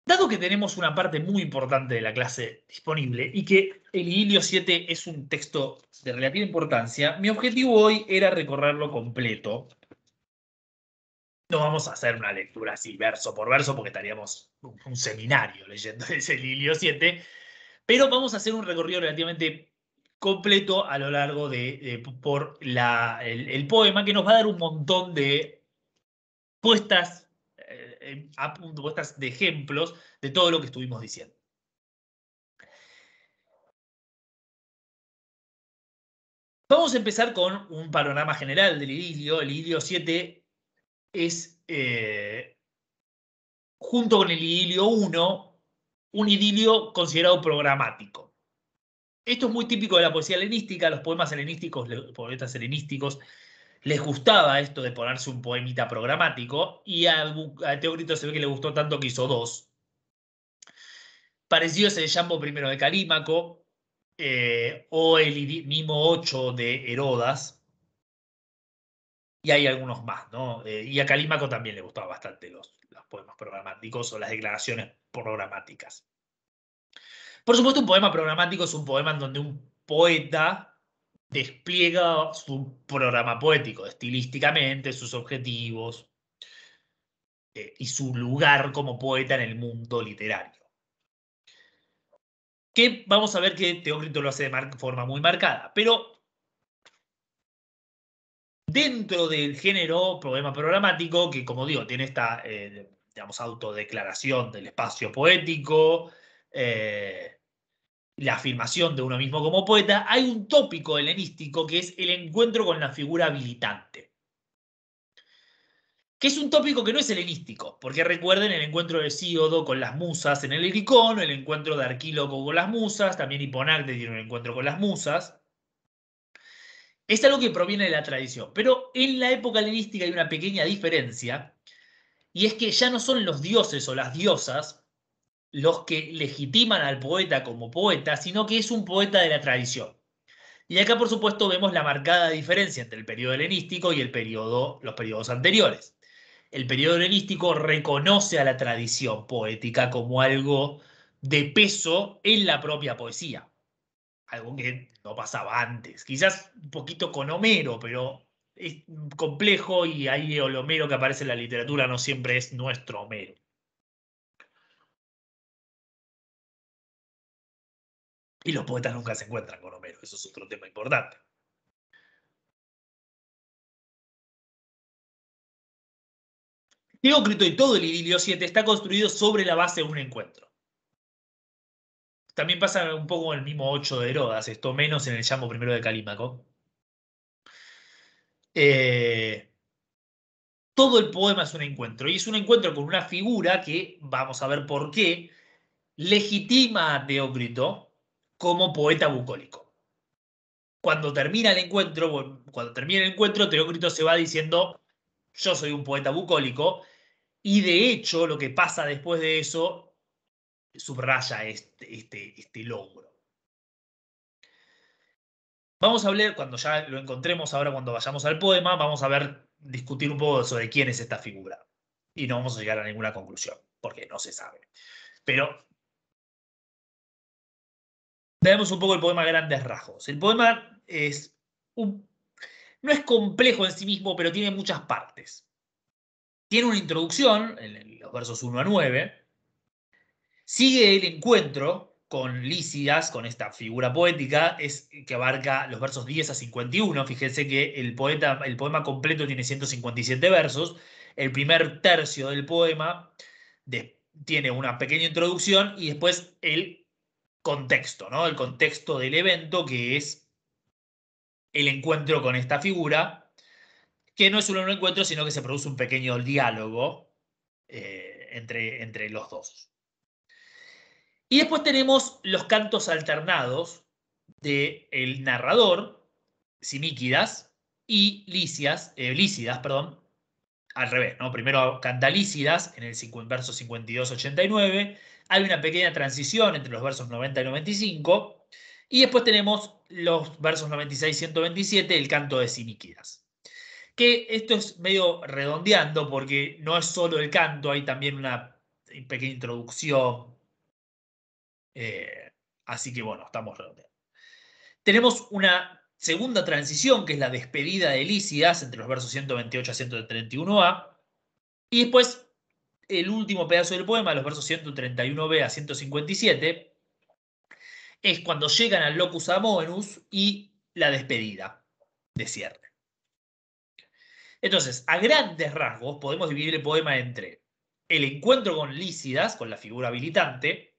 dado que tenemos una parte muy importante de la clase disponible y que el Idilio 7 es un texto de relativa importancia, mi objetivo hoy era recorrerlo completo. No vamos a hacer una lectura así verso por verso porque estaríamos un seminario leyendo ese Idilio 7, pero vamos a hacer un recorrido relativamente completo a lo largo por el poema, que nos va a dar un montón de puestas a punto, puestas de ejemplos de todo lo que estuvimos diciendo. Vamos a empezar con un panorama general del idilio. El idilio 7 es, junto con el idilio 1, un idilio considerado programático. Esto es muy típico de la poesía helenística, los poemas helenísticos, los poetas helenísticos Les gustaba esto de ponerse un poemita programático y a Teócrito se ve que le gustó tanto que hizo dos. Parecido es el Jambo primero de Calímaco o el Mimo 8 de Herodas. Y hay algunos más, ¿no? Y a Calímaco también le gustaban bastante los poemas programáticos o las declaraciones programáticas. Por supuesto, un poema programático es un poema en donde un poeta despliega su programa poético, estilísticamente, sus objetivos y su lugar como poeta en el mundo literario. Que vamos a ver que Teócrito lo hace de forma muy marcada, pero dentro del género poema programático, que como digo, tiene esta, digamos, autodeclaración del espacio poético, la afirmación de uno mismo como poeta, hay un tópico helenístico que es el encuentro con la figura habilitante. Que es un tópico que no es helenístico, porque recuerden el encuentro de Hesíodo con las musas en el Ericón, el encuentro de Arquíloco con las musas, también Hiponacte tiene un encuentro con las musas. Es algo que proviene de la tradición, pero en la época helenística hay una pequeña diferencia, y es que ya no son los dioses o las diosas los que legitiman al poeta como poeta, sino que es un poeta de la tradición. Y acá, por supuesto, vemos la marcada diferencia entre el periodo helenístico y los periodos anteriores. El periodo helenístico reconoce a la tradición poética como algo de peso en la propia poesía, algo que no pasaba antes. Quizás un poquito con Homero, pero es complejo y ahí el Homero que aparece en la literatura no siempre es nuestro Homero. Y los poetas nunca se encuentran con Homero, eso es otro tema importante. Teócrito y todo el Idilio 7 está construido sobre la base de un encuentro. También pasa un poco en el mismo 8 de Herodas, esto menos en el Jambo primero de Calímaco. Eh, Todo el poema es un encuentro, y es un encuentro con una figura que, vamos a ver por qué, legitima a Teócrito como poeta bucólico. Cuando termina el encuentro, Teócrito se va diciendo, yo soy un poeta bucólico, y de hecho lo que pasa después de eso subraya este logro. Vamos a hablar, cuando ya lo encontremos ahora, cuando vayamos al poema, vamos a ver, discutir un poco sobre quién es esta figura. Y no vamos a llegar a ninguna conclusión, porque no se sabe. Pero veamos un poco el poema a grandes rasgos. El poema no es complejo en sí mismo, pero tiene muchas partes. Tiene una introducción, en los versos 1 a 9. Sigue el encuentro con Lísidas, con esta figura poética, que abarca los versos 10 a 51. Fíjense que el poema completo tiene 157 versos. El primer tercio del poema tiene una pequeña introducción y después el contexto, ¿no? El contexto del evento, que es el encuentro con esta figura, que no es solo un encuentro, sino que se produce un pequeño diálogo entre los dos. Y después tenemos los cantos alternados del narrador, Simíquidas, y Lícidas, perdón, al revés, ¿no? Primero canta Lícidas en el verso 52-89, hay una pequeña transición entre los versos 90 y 95, y después tenemos los versos 96-127, el canto de Simíquidas. Que esto es medio redondeando porque no es solo el canto, hay también una pequeña introducción. Así que bueno, estamos redondeando. Tenemos una segunda transición, que es la despedida de Lícidas entre los versos 128 a 131a. Y después el último pedazo del poema, los versos 131b a 157, es cuando llegan al locus amoenus y la despedida de cierre. Entonces, a grandes rasgos, podemos dividir el poema entre el encuentro con Lícidas, con la figura habilitante,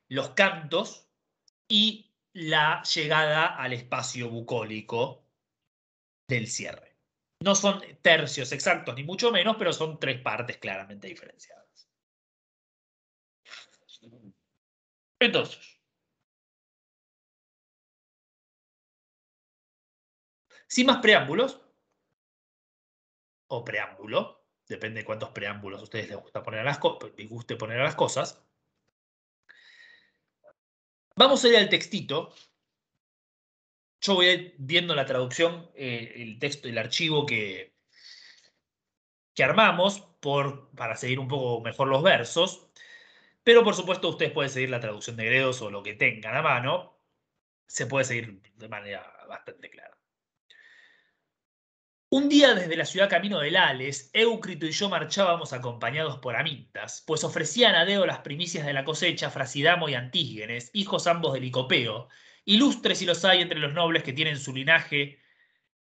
los cantos y la llegada al espacio bucólico del cierre. No son tercios exactos, ni mucho menos, pero son tres partes claramente diferenciadas. Entonces, sin más preámbulos, o preámbulo, depende de cuántos preámbulos a ustedes les guste poner a las cosas. Vamos a ir al textito. Yo voy a ir viendo la traducción, el texto, el archivo que armamos para seguir un poco mejor los versos. Pero por supuesto ustedes pueden seguir la traducción de Gredos o lo que tengan a mano. Se puede seguir de manera bastante clara. Un día desde la ciudad camino de Lales, Éucrito y yo marchábamos acompañados por Amintas, pues ofrecían a Deo las primicias de la cosecha Frasidamo y Antígenes, hijos ambos de Licopeo, ilustres si los hay entre los nobles que tienen su linaje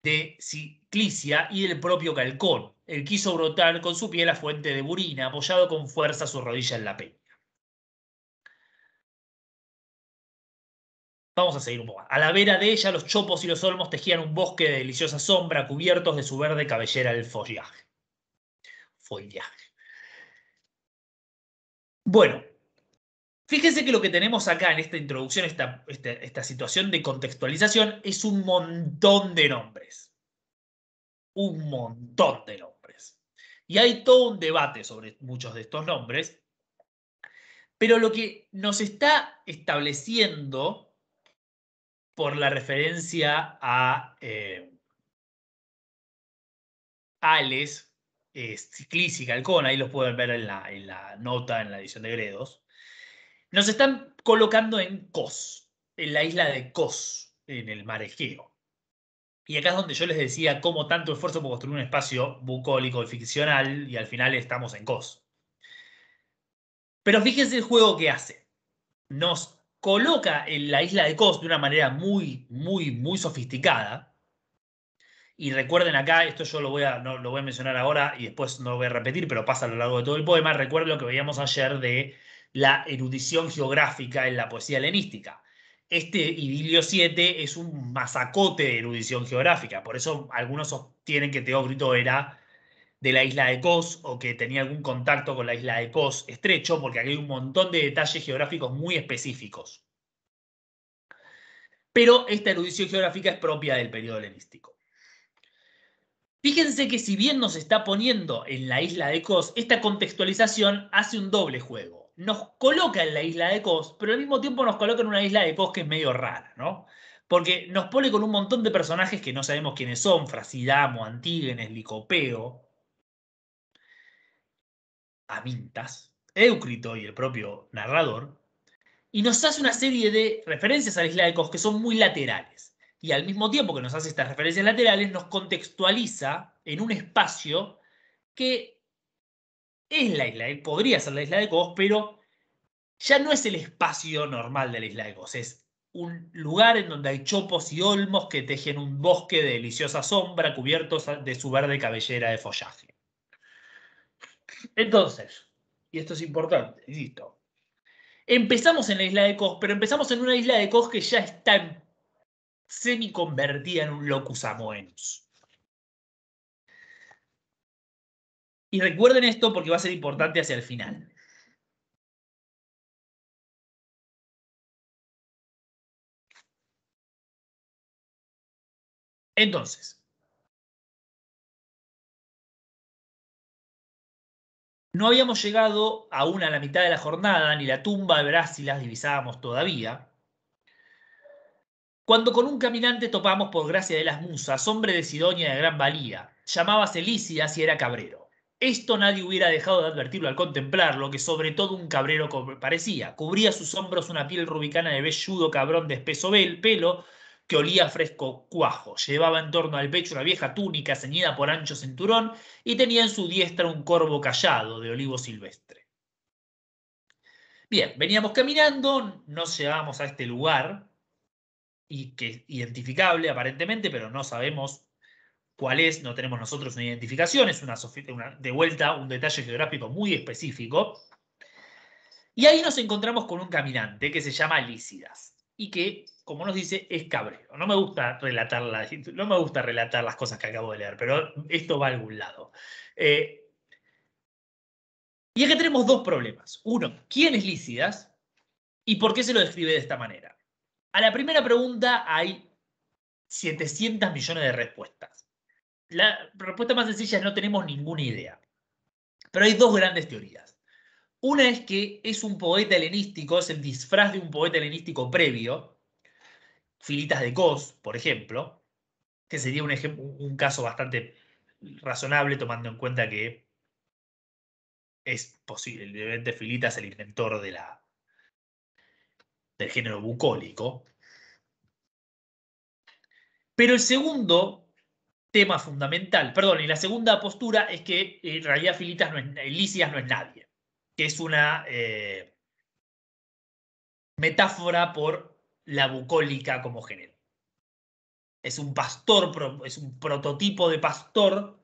de Ciclicia y del propio Calcón. Él quiso brotar con su pie la fuente de Burina, apoyado con fuerza su rodilla en la peña. Vamos a seguir un poco. A la vera de ella, los chopos y los olmos tejían un bosque de deliciosa sombra, cubiertos de su verde cabellera el follaje. Bueno, fíjense que lo que tenemos acá en esta introducción, esta situación de contextualización, es un montón de nombres. Un montón de nombres. Y hay todo un debate sobre muchos de estos nombres. Pero lo que nos está estableciendo por la referencia a Ales, Ciclis y Calcón, ahí los pueden ver en la nota, en la edición de Gredos, nos están colocando en Kos, en la isla de Kos, en el mar Egeo. Y acá es donde yo les decía cómo tanto esfuerzo por construir un espacio bucólico y ficcional y al final estamos en Kos. Pero fíjense el juego que hace. Nos coloca en la isla de Kos de una manera muy, muy, muy sofisticada. Y recuerden acá, esto yo no lo voy a mencionar ahora y después no lo voy a repetir, pero pasa a lo largo de todo el poema. Recuerden lo que veíamos ayer de la erudición geográfica en la poesía helenística. Este Idilio 7 es un masacote de erudición geográfica. Por eso algunos sostienen que Teócrito era de la isla de Kos o que tenía algún contacto con la isla de Kos estrecho, porque aquí hay un montón de detalles geográficos muy específicos. Pero esta erudición geográfica es propia del periodo helenístico. Fíjense que si bien nos está poniendo en la isla de Kos, esta contextualización hace un doble juego. Nos coloca en la isla de Kos, pero al mismo tiempo nos coloca en una isla de Kos que es medio rara, ¿no? Porque nos pone con un montón de personajes que no sabemos quiénes son, Frasidamo, Antígenes, Licopeo, Amintas, Éucrito y el propio narrador, y nos hace una serie de referencias a la isla de Kos que son muy laterales. Y al mismo tiempo que nos hace estas referencias laterales, nos contextualiza en un espacio que es la isla, podría ser la isla de Kos, pero ya no es el espacio normal de la isla de Kos, es un lugar en donde hay chopos y olmos que tejen un bosque de deliciosa sombra cubiertos de su verde cabellera de follaje. Entonces, y esto es importante, insisto, empezamos en la isla de Kos, pero empezamos en una isla de Kos que ya está semi-convertida en un locus amoenus. Y recuerden esto porque va a ser importante hacia el final. Entonces, no habíamos llegado aún a la mitad de la jornada, ni la tumba de Brásilas divisábamos todavía, cuando con un caminante topamos por gracia de las musas, hombre de Sidonia de gran valía, llamábase Lícidas y era cabrero. Esto nadie hubiera dejado de advertirlo al contemplarlo, que sobre todo un cabrero parecía. Cubría sus hombros una piel rubicana de velludo cabrón de espeso pelo, que olía a fresco cuajo. Llevaba en torno al pecho una vieja túnica ceñida por ancho cinturón y tenía en su diestra un corvo callado de olivo silvestre. Bien, veníamos caminando, nos llegábamos a este lugar, y que es identificable aparentemente, pero no sabemos cuál es, no tenemos nosotros una identificación, es de vuelta un detalle geográfico muy específico. Y ahí nos encontramos con un caminante que se llama Lícidas y que, como nos dice, es cabrero. No me gusta relatar las cosas que acabo de leer, pero esto va a algún lado. Y acá tenemos dos problemas. Uno, ¿quién es Lícidas y por qué se lo describe de esta manera? A la primera pregunta hay 700 millones de respuestas. La respuesta más sencilla es no tenemos ninguna idea. Pero hay dos grandes teorías. Una es que es un poeta helenístico, es el disfraz de un poeta helenístico previo, Filitas de Cos, por ejemplo, que sería un caso bastante razonable tomando en cuenta que es posiblemente Filitas el inventor del género bucólico. Pero el segundo tema fundamental, perdón, y la segunda postura es que en realidad Lísidas no es nadie, que es una metáfora por la bucólica como género. Es un pastor, es un prototipo de pastor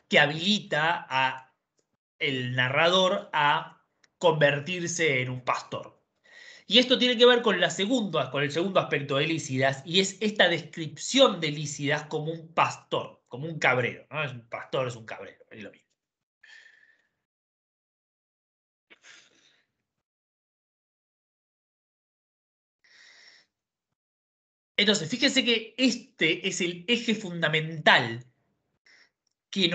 que habilita a el narrador a convertirse en un pastor. Y esto tiene que ver con con el segundo aspecto de Lícidas, y es esta descripción de Lícidas como un pastor, como un cabrero. ¿No? Es un pastor, es un cabrero, es lo mismo. Entonces, fíjense que este es el eje fundamental que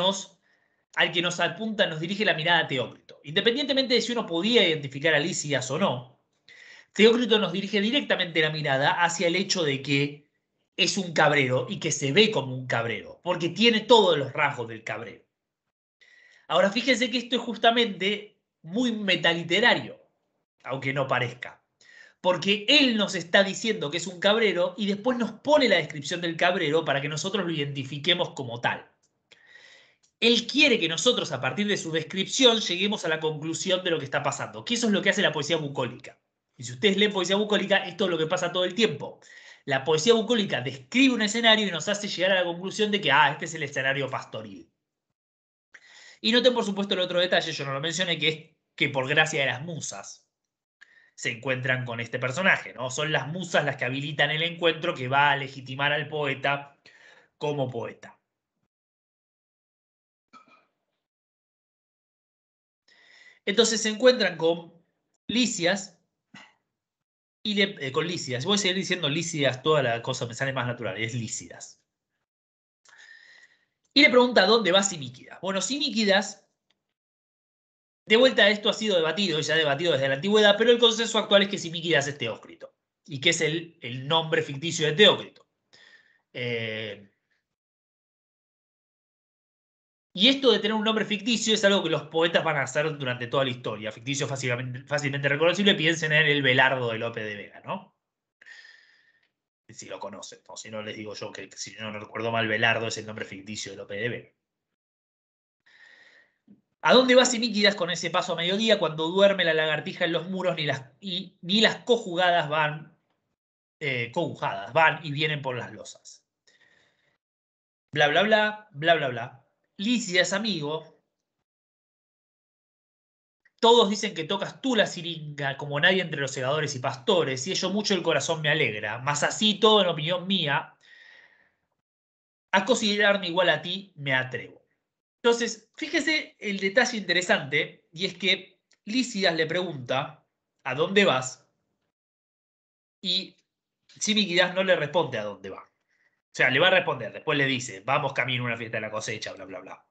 al que nos apunta, nos dirige la mirada a Teócrito. Independientemente de si uno podía identificar a Lícidas o no, Teócrito nos dirige directamente la mirada hacia el hecho de que es un cabrero y que se ve como un cabrero, porque tiene todos los rasgos del cabrero. Ahora, fíjense que esto es justamente muy metaliterario, aunque no parezca. Porque él nos está diciendo que es un cabrero y después nos pone la descripción del cabrero para que nosotros lo identifiquemos como tal. Él quiere que nosotros, a partir de su descripción, lleguemos a la conclusión de lo que está pasando, que eso es lo que hace la poesía bucólica. Y si ustedes leen poesía bucólica, esto es lo que pasa todo el tiempo. La poesía bucólica describe un escenario y nos hace llegar a la conclusión de que, este es el escenario pastoril. Y noten, por supuesto, el otro detalle, yo no lo mencioné, que es que por gracia de las musas se encuentran con este personaje, ¿no? Son las musas las que habilitan el encuentro que va a legitimar al poeta como poeta. Entonces se encuentran con Licias y con Lícidas. Voy a seguir diciendo Lícidas, toda la cosa me sale más natural, es Lícidas. Y le pregunta dónde va Simíquidas. Bueno, Simíquidas, de vuelta esto ha sido debatido, y se ha debatido desde la antigüedad, pero el consenso actual es que Simíquidas es Teócrito, y que es el nombre ficticio de Teócrito. Y esto de tener un nombre ficticio es algo que los poetas van a hacer durante toda la historia. Ficticio fácilmente reconocible, piensen en el Belardo de Lope de Vega, ¿no? Si lo conocen, o si no les digo yo que si no recuerdo mal, Belardo es el nombre ficticio de Lope de Vega. ¿A dónde va Simíquidas con ese paso a mediodía cuando duerme la lagartija en los muros ni las cojugadas cojujadas van y vienen por las losas? Bla, bla, bla, bla, bla, bla. Lícidas, amigo, todos dicen que tocas tú la siringa como nadie entre los segadores y pastores, y ello mucho el corazón me alegra, mas así todo, en opinión mía, a considerarme igual a ti me atrevo. Entonces, fíjese el detalle interesante, y es que Lícidas le pregunta, ¿a dónde vas? Y Simíquidas no le responde a dónde va. O sea, le va a responder, después le dice, vamos camino a una fiesta de la cosecha, bla, bla, bla.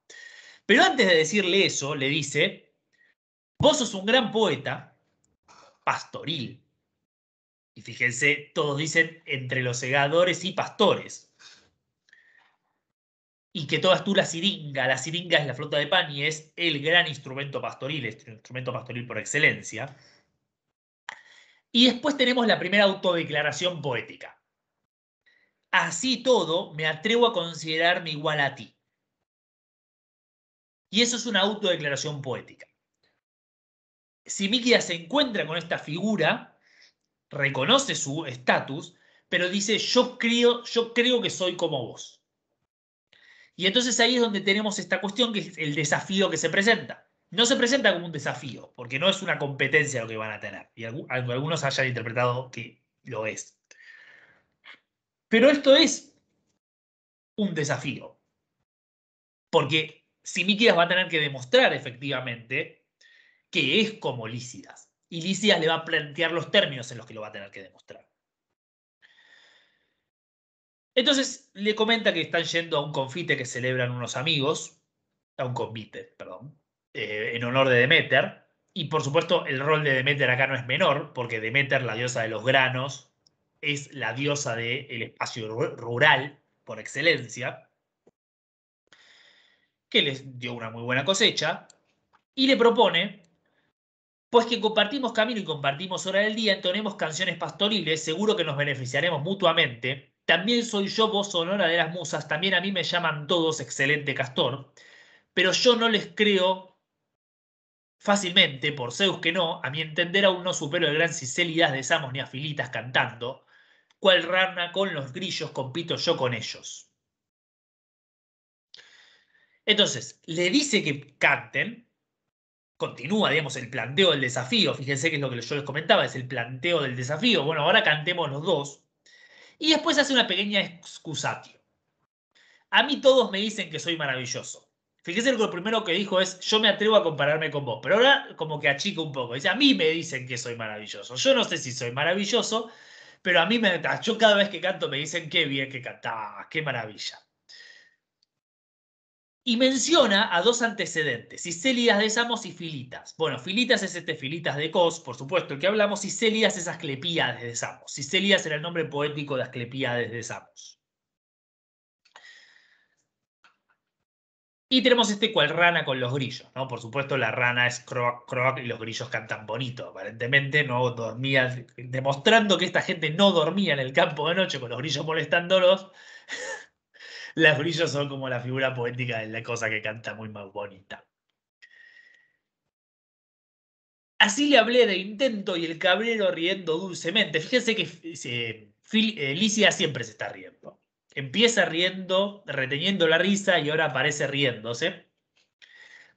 Pero antes de decirle eso, le dice, vos sos un gran poeta, pastoril. Y fíjense, todos dicen entre los segadores y pastores. Y que todas tú la siringa es la flauta de pan y es el gran instrumento pastoril, es el instrumento pastoril por excelencia. Y después tenemos la primera autodeclaración poética. Así todo, me atrevo a considerarme igual a ti. Y eso es una autodeclaración poética. Simíquidas se encuentra con esta figura, reconoce su estatus, pero dice, yo creo que soy como vos. Y entonces ahí es donde tenemos esta cuestión que es el desafío que se presenta. No se presenta como un desafío, porque no es una competencia lo que van a tener. Y algunos hayan interpretado que lo es. Pero esto es un desafío. Porque Simíquidas va a tener que demostrar efectivamente que es como Lícidas. Y Lícidas le va a plantear los términos en los que lo va a tener que demostrar. Entonces le comenta que están yendo a un confite que celebran unos amigos, a un convite, perdón, en honor de Demeter. Y por supuesto el rol de Demeter acá no es menor, porque Demeter, la diosa de los granos, es la diosa del espacio rural por excelencia, que les dio una muy buena cosecha, y le propone, pues que compartimos camino y compartimos hora del día, entonemos canciones pastoriles, seguro que nos beneficiaremos mutuamente. También soy yo voz sonora de las musas, también a mí me llaman todos excelente castor, pero yo no les creo fácilmente, por Zeus que no, a mi entender aún no supero el gran Cicélidas de Samos ni a Filitas cantando, cual rana con los grillos compito yo con ellos. Entonces, le dice que canten, continúa, digamos, el planteo del desafío. Fíjense que es lo que yo les comentaba, es el planteo del desafío. Bueno, ahora cantemos los dos. Y después hace una pequeña excusatio. A mí todos me dicen que soy maravilloso. Fíjense que lo primero que dijo es, yo me atrevo a compararme con vos. Pero ahora como que achica un poco. Dice, a mí me dicen que soy maravilloso. Yo no sé si soy maravilloso, pero a mí yo cada vez que canto me dicen, qué bien que cantás, qué maravilla. Y menciona a dos antecedentes, Cicélidas de Samos y Filitas. Bueno, Filitas es este Filitas de Cos, por supuesto, el que hablamos. Cicélidas es Asclepíades de Samos. Cicélidas era el nombre poético de Asclepíades de Samos. Y tenemos este cual rana con los grillos, ¿no? Por supuesto, la rana es croak, croak y los grillos cantan bonito. Aparentemente no dormían, demostrando que esta gente no dormía en el campo de noche con los grillos molestándolos. Los grillos son como la figura poética de la cosa que canta muy más bonita. Así le hablé de intento y el cabrero riendo dulcemente. Fíjense que Licia siempre se está riendo. Empieza riendo, reteniendo la risa y ahora aparece riéndose.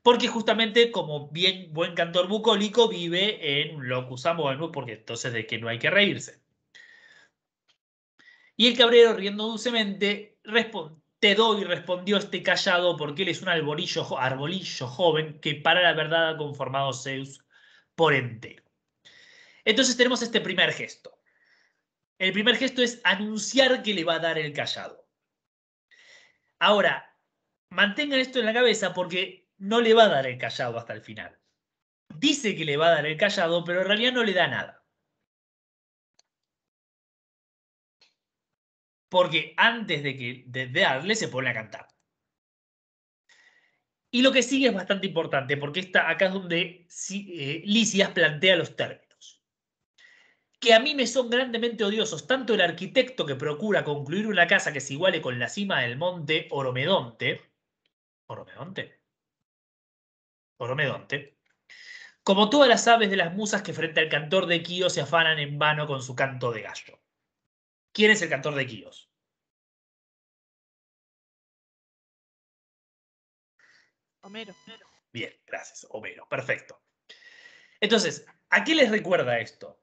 Porque justamente como bien buen cantor bucólico vive en un locus ambiguus, porque entonces de que no hay que reírse. Y el cabrero riendo dulcemente te doy, respondió este callado, porque él es un arbolillo joven que para la verdad ha conformado Zeus por entero. Entonces tenemos este primer gesto. El primer gesto es anunciar que le va a dar el callado. Ahora, mantengan esto en la cabeza porque no le va a dar el callado hasta el final. Dice que le va a dar el callado, pero en realidad no le da nada. Porque antes de darle se pone a cantar. Y lo que sigue es bastante importante porque acá es donde Lisias plantea los términos. Que a mí me son grandemente odiosos tanto el arquitecto que procura concluir una casa que se iguale con la cima del monte Oromedonte, ¿Oromedonte? Oromedonte, como todas las aves de las musas que frente al cantor de Quíos se afanan en vano con su canto de gallo. ¿Quién es el cantor de Quíos? Homero. Bien, gracias, Homero, perfecto. Entonces, ¿a qué les recuerda esto?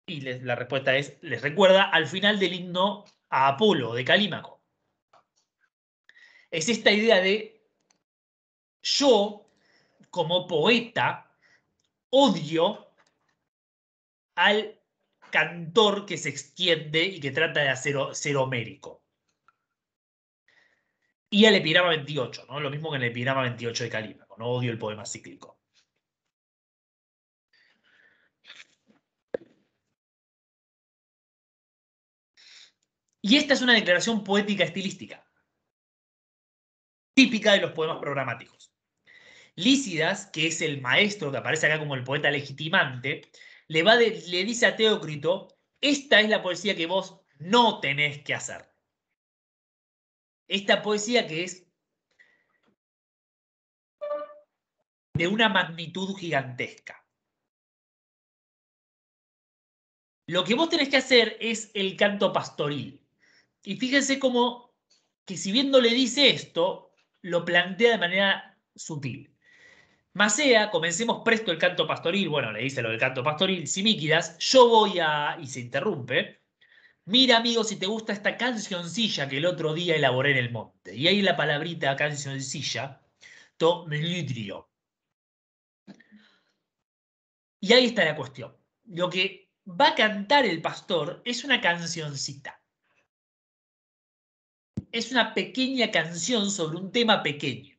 Y la respuesta es, les recuerda al final del himno a Apolo de Calímaco. Es esta idea de yo, como poeta, odio al cantor que se extiende y que trata de ser homérico. Y al Epirama 28, ¿no? Lo mismo que en el Epirama 28 de Calímaco, no odio el poema cíclico. Y esta es una declaración poética estilística, típica de los poemas programáticos. Lícidas, que es el maestro que aparece acá como el poeta legitimante, le dice a Teócrito, esta es la poesía que vos no tenés que hacer. Esta poesía que es de una magnitud gigantesca. Lo que vos tenés que hacer es el canto pastoril. Y fíjense cómo, que si bien no le dice esto, lo plantea de manera sutil. Macea, comencemos presto el canto pastoril. Bueno, le dice lo del canto pastoril. Simíquidas, yo voy a... Y se interrumpe. Mira, amigo, si te gusta esta cancioncilla que el otro día elaboré en el monte. Y ahí la palabrita cancioncilla, to melidrio. Y ahí está la cuestión. Lo que va a cantar el pastor es una cancioncita. es una pequeña canción sobre un tema pequeño,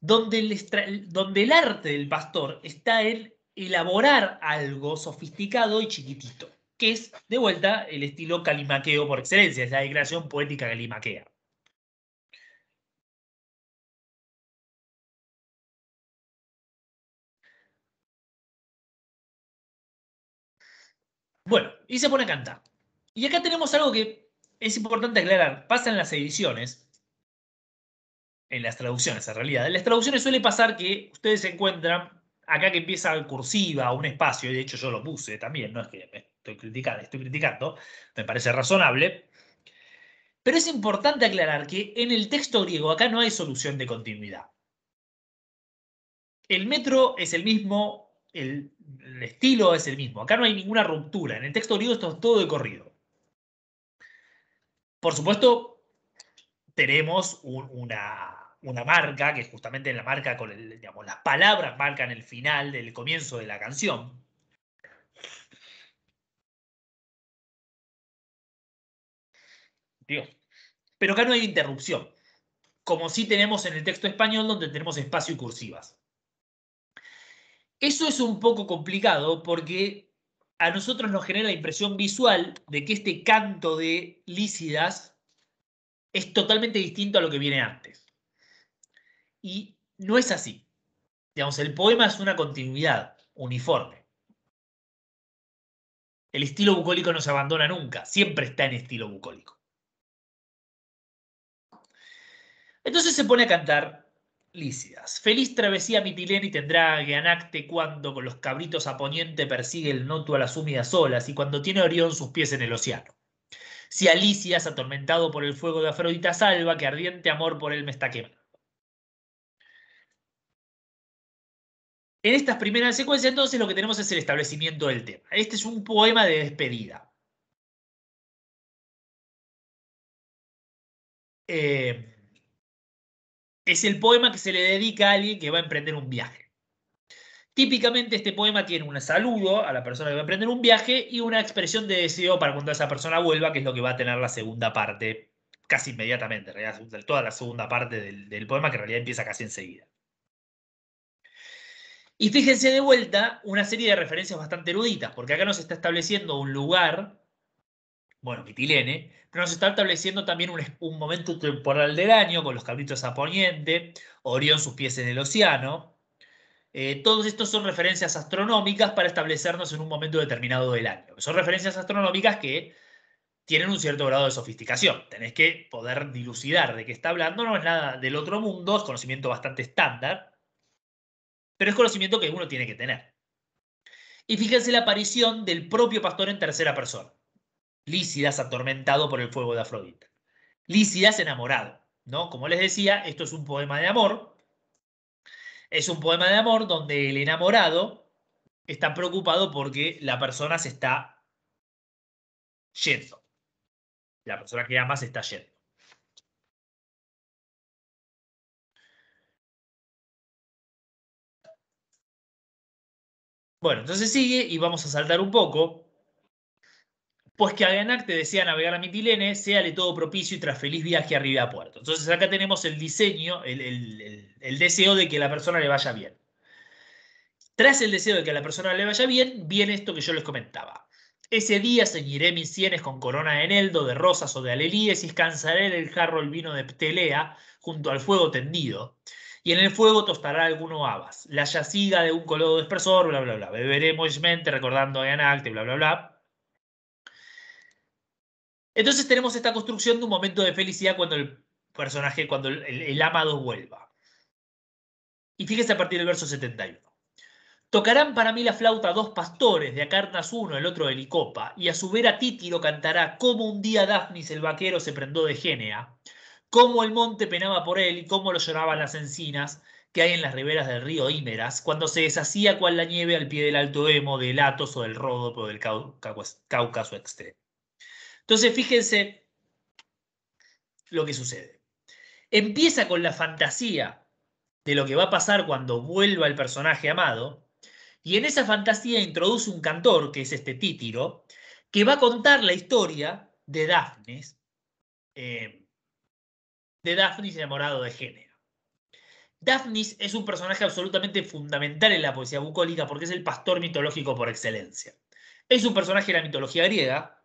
donde el arte del pastor está en elaborar algo sofisticado y chiquitito, que es, de vuelta, el estilo calimaqueo por excelencia, es la creación poética calimaquea. Bueno, y se pone a cantar. Y acá tenemos algo que es importante aclarar. Pasa en las ediciones, en las traducciones en realidad. En las traducciones suele pasar que ustedes se encuentran acá que empieza cursiva, un espacio, y de hecho yo lo puse también, no es que me estoy criticando, me parece razonable. Pero es importante aclarar que en el texto griego acá no hay solución de continuidad. El metro es el mismo, el estilo es el mismo. Acá no hay ninguna ruptura. En el texto griego esto es todo de corrido. Por supuesto, tenemos una marca, que es justamente la marca con digamos, las palabras marcan el final del comienzo de la canción. Dios. Pero acá no hay interrupción, como sí tenemos en el texto español donde tenemos espacio y cursivas. Eso es un poco complicado porque a nosotros nos genera la impresión visual de que este canto de Lícidas es totalmente distinto a lo que viene antes. Y no es así. Digamos, el poema es una continuidad uniforme. El estilo bucólico no se abandona nunca, siempre está en estilo bucólico. Entonces se pone a cantar Lícidas. Feliz travesía Mitilene y tendrá Guianacte cuando con los cabritos a poniente persigue el noto a las húmedas olas y cuando tiene Orión sus pies en el océano. Si a Lícidas, atormentado por el fuego de Afrodita, salva, que ardiente amor por él me está quemando. En estas primeras secuencias, entonces, lo que tenemos es el establecimiento del tema. Este es un poema de despedida. Es el poema que se le dedica a alguien que va a emprender un viaje. Típicamente este poema tiene un saludo a la persona que va a emprender un viaje y una expresión de deseo para cuando esa persona vuelva, que es lo que va a tener la segunda parte casi inmediatamente, en realidad, toda la segunda parte del poema, que en realidad empieza casi enseguida. Y fíjense de vuelta una serie de referencias bastante eruditas, porque acá nos está estableciendo un lugar, bueno, Mitilene, pero nos está estableciendo también un momento temporal del año, con los cabritos a poniente, Orión sus pies en el océano. Todos estos son referencias astronómicas para establecernos en un momento determinado del año. Son referencias astronómicas que tienen un cierto grado de sofisticación. Tenés que poder dilucidar de qué está hablando, no es nada del otro mundo, es conocimiento bastante estándar, pero es conocimiento que uno tiene que tener. Y fíjense la aparición del propio pastor en tercera persona. Lícidas atormentado por el fuego de Afrodita. Lícidas enamorado, ¿no? Como les decía, esto es un poema de amor. Es un poema de amor donde el enamorado está preocupado porque la persona se está yendo. La persona que ama se está yendo. Bueno, entonces sigue y vamos a saltar un poco. Pues que Aganacte desea navegar a Mitilene, séale todo propicio y tras feliz viaje arriba a puerto. Entonces acá tenemos el diseño, el deseo de que la persona le vaya bien. Tras el deseo de que a la persona le vaya bien, viene esto que yo les comentaba. Ese día ceñiré mis sienes con corona de eneldo, de rosas o de alelíes, y escansaré en el jarro el vino de Ptelea, junto al fuego tendido. Y en el fuego tostará alguno habas, la yaciga de un colodo dispersor, bla, bla, bla. Beberé mollmente recordando a Yanacte, bla, bla, bla. Entonces tenemos esta construcción de un momento de felicidad cuando el personaje, cuando el amado vuelva. Y fíjese a partir del verso 71. Tocarán para mí la flauta dos pastores, de Acarnas uno, el otro de Licopa, y a su vera Títiro cantará cómo un día Dafnis el vaquero se prendó de Génea, cómo el monte penaba por él y cómo lo lloraban las encinas que hay en las riberas del río Ímeras, cuando se deshacía cual la nieve al pie del alto Emo, del Atos o del Ródopo del Cáucaso extremo. Entonces fíjense lo que sucede. Empieza con la fantasía de lo que va a pasar cuando vuelva el personaje amado, y en esa fantasía introduce un cantor, que es este Títiro, que va a contar la historia de Dafnes, de Dafnis enamorado de Genea. Dafnis es un personaje absolutamente fundamental en la poesía bucólica porque es el pastor mitológico por excelencia. Es un personaje de la mitología griega,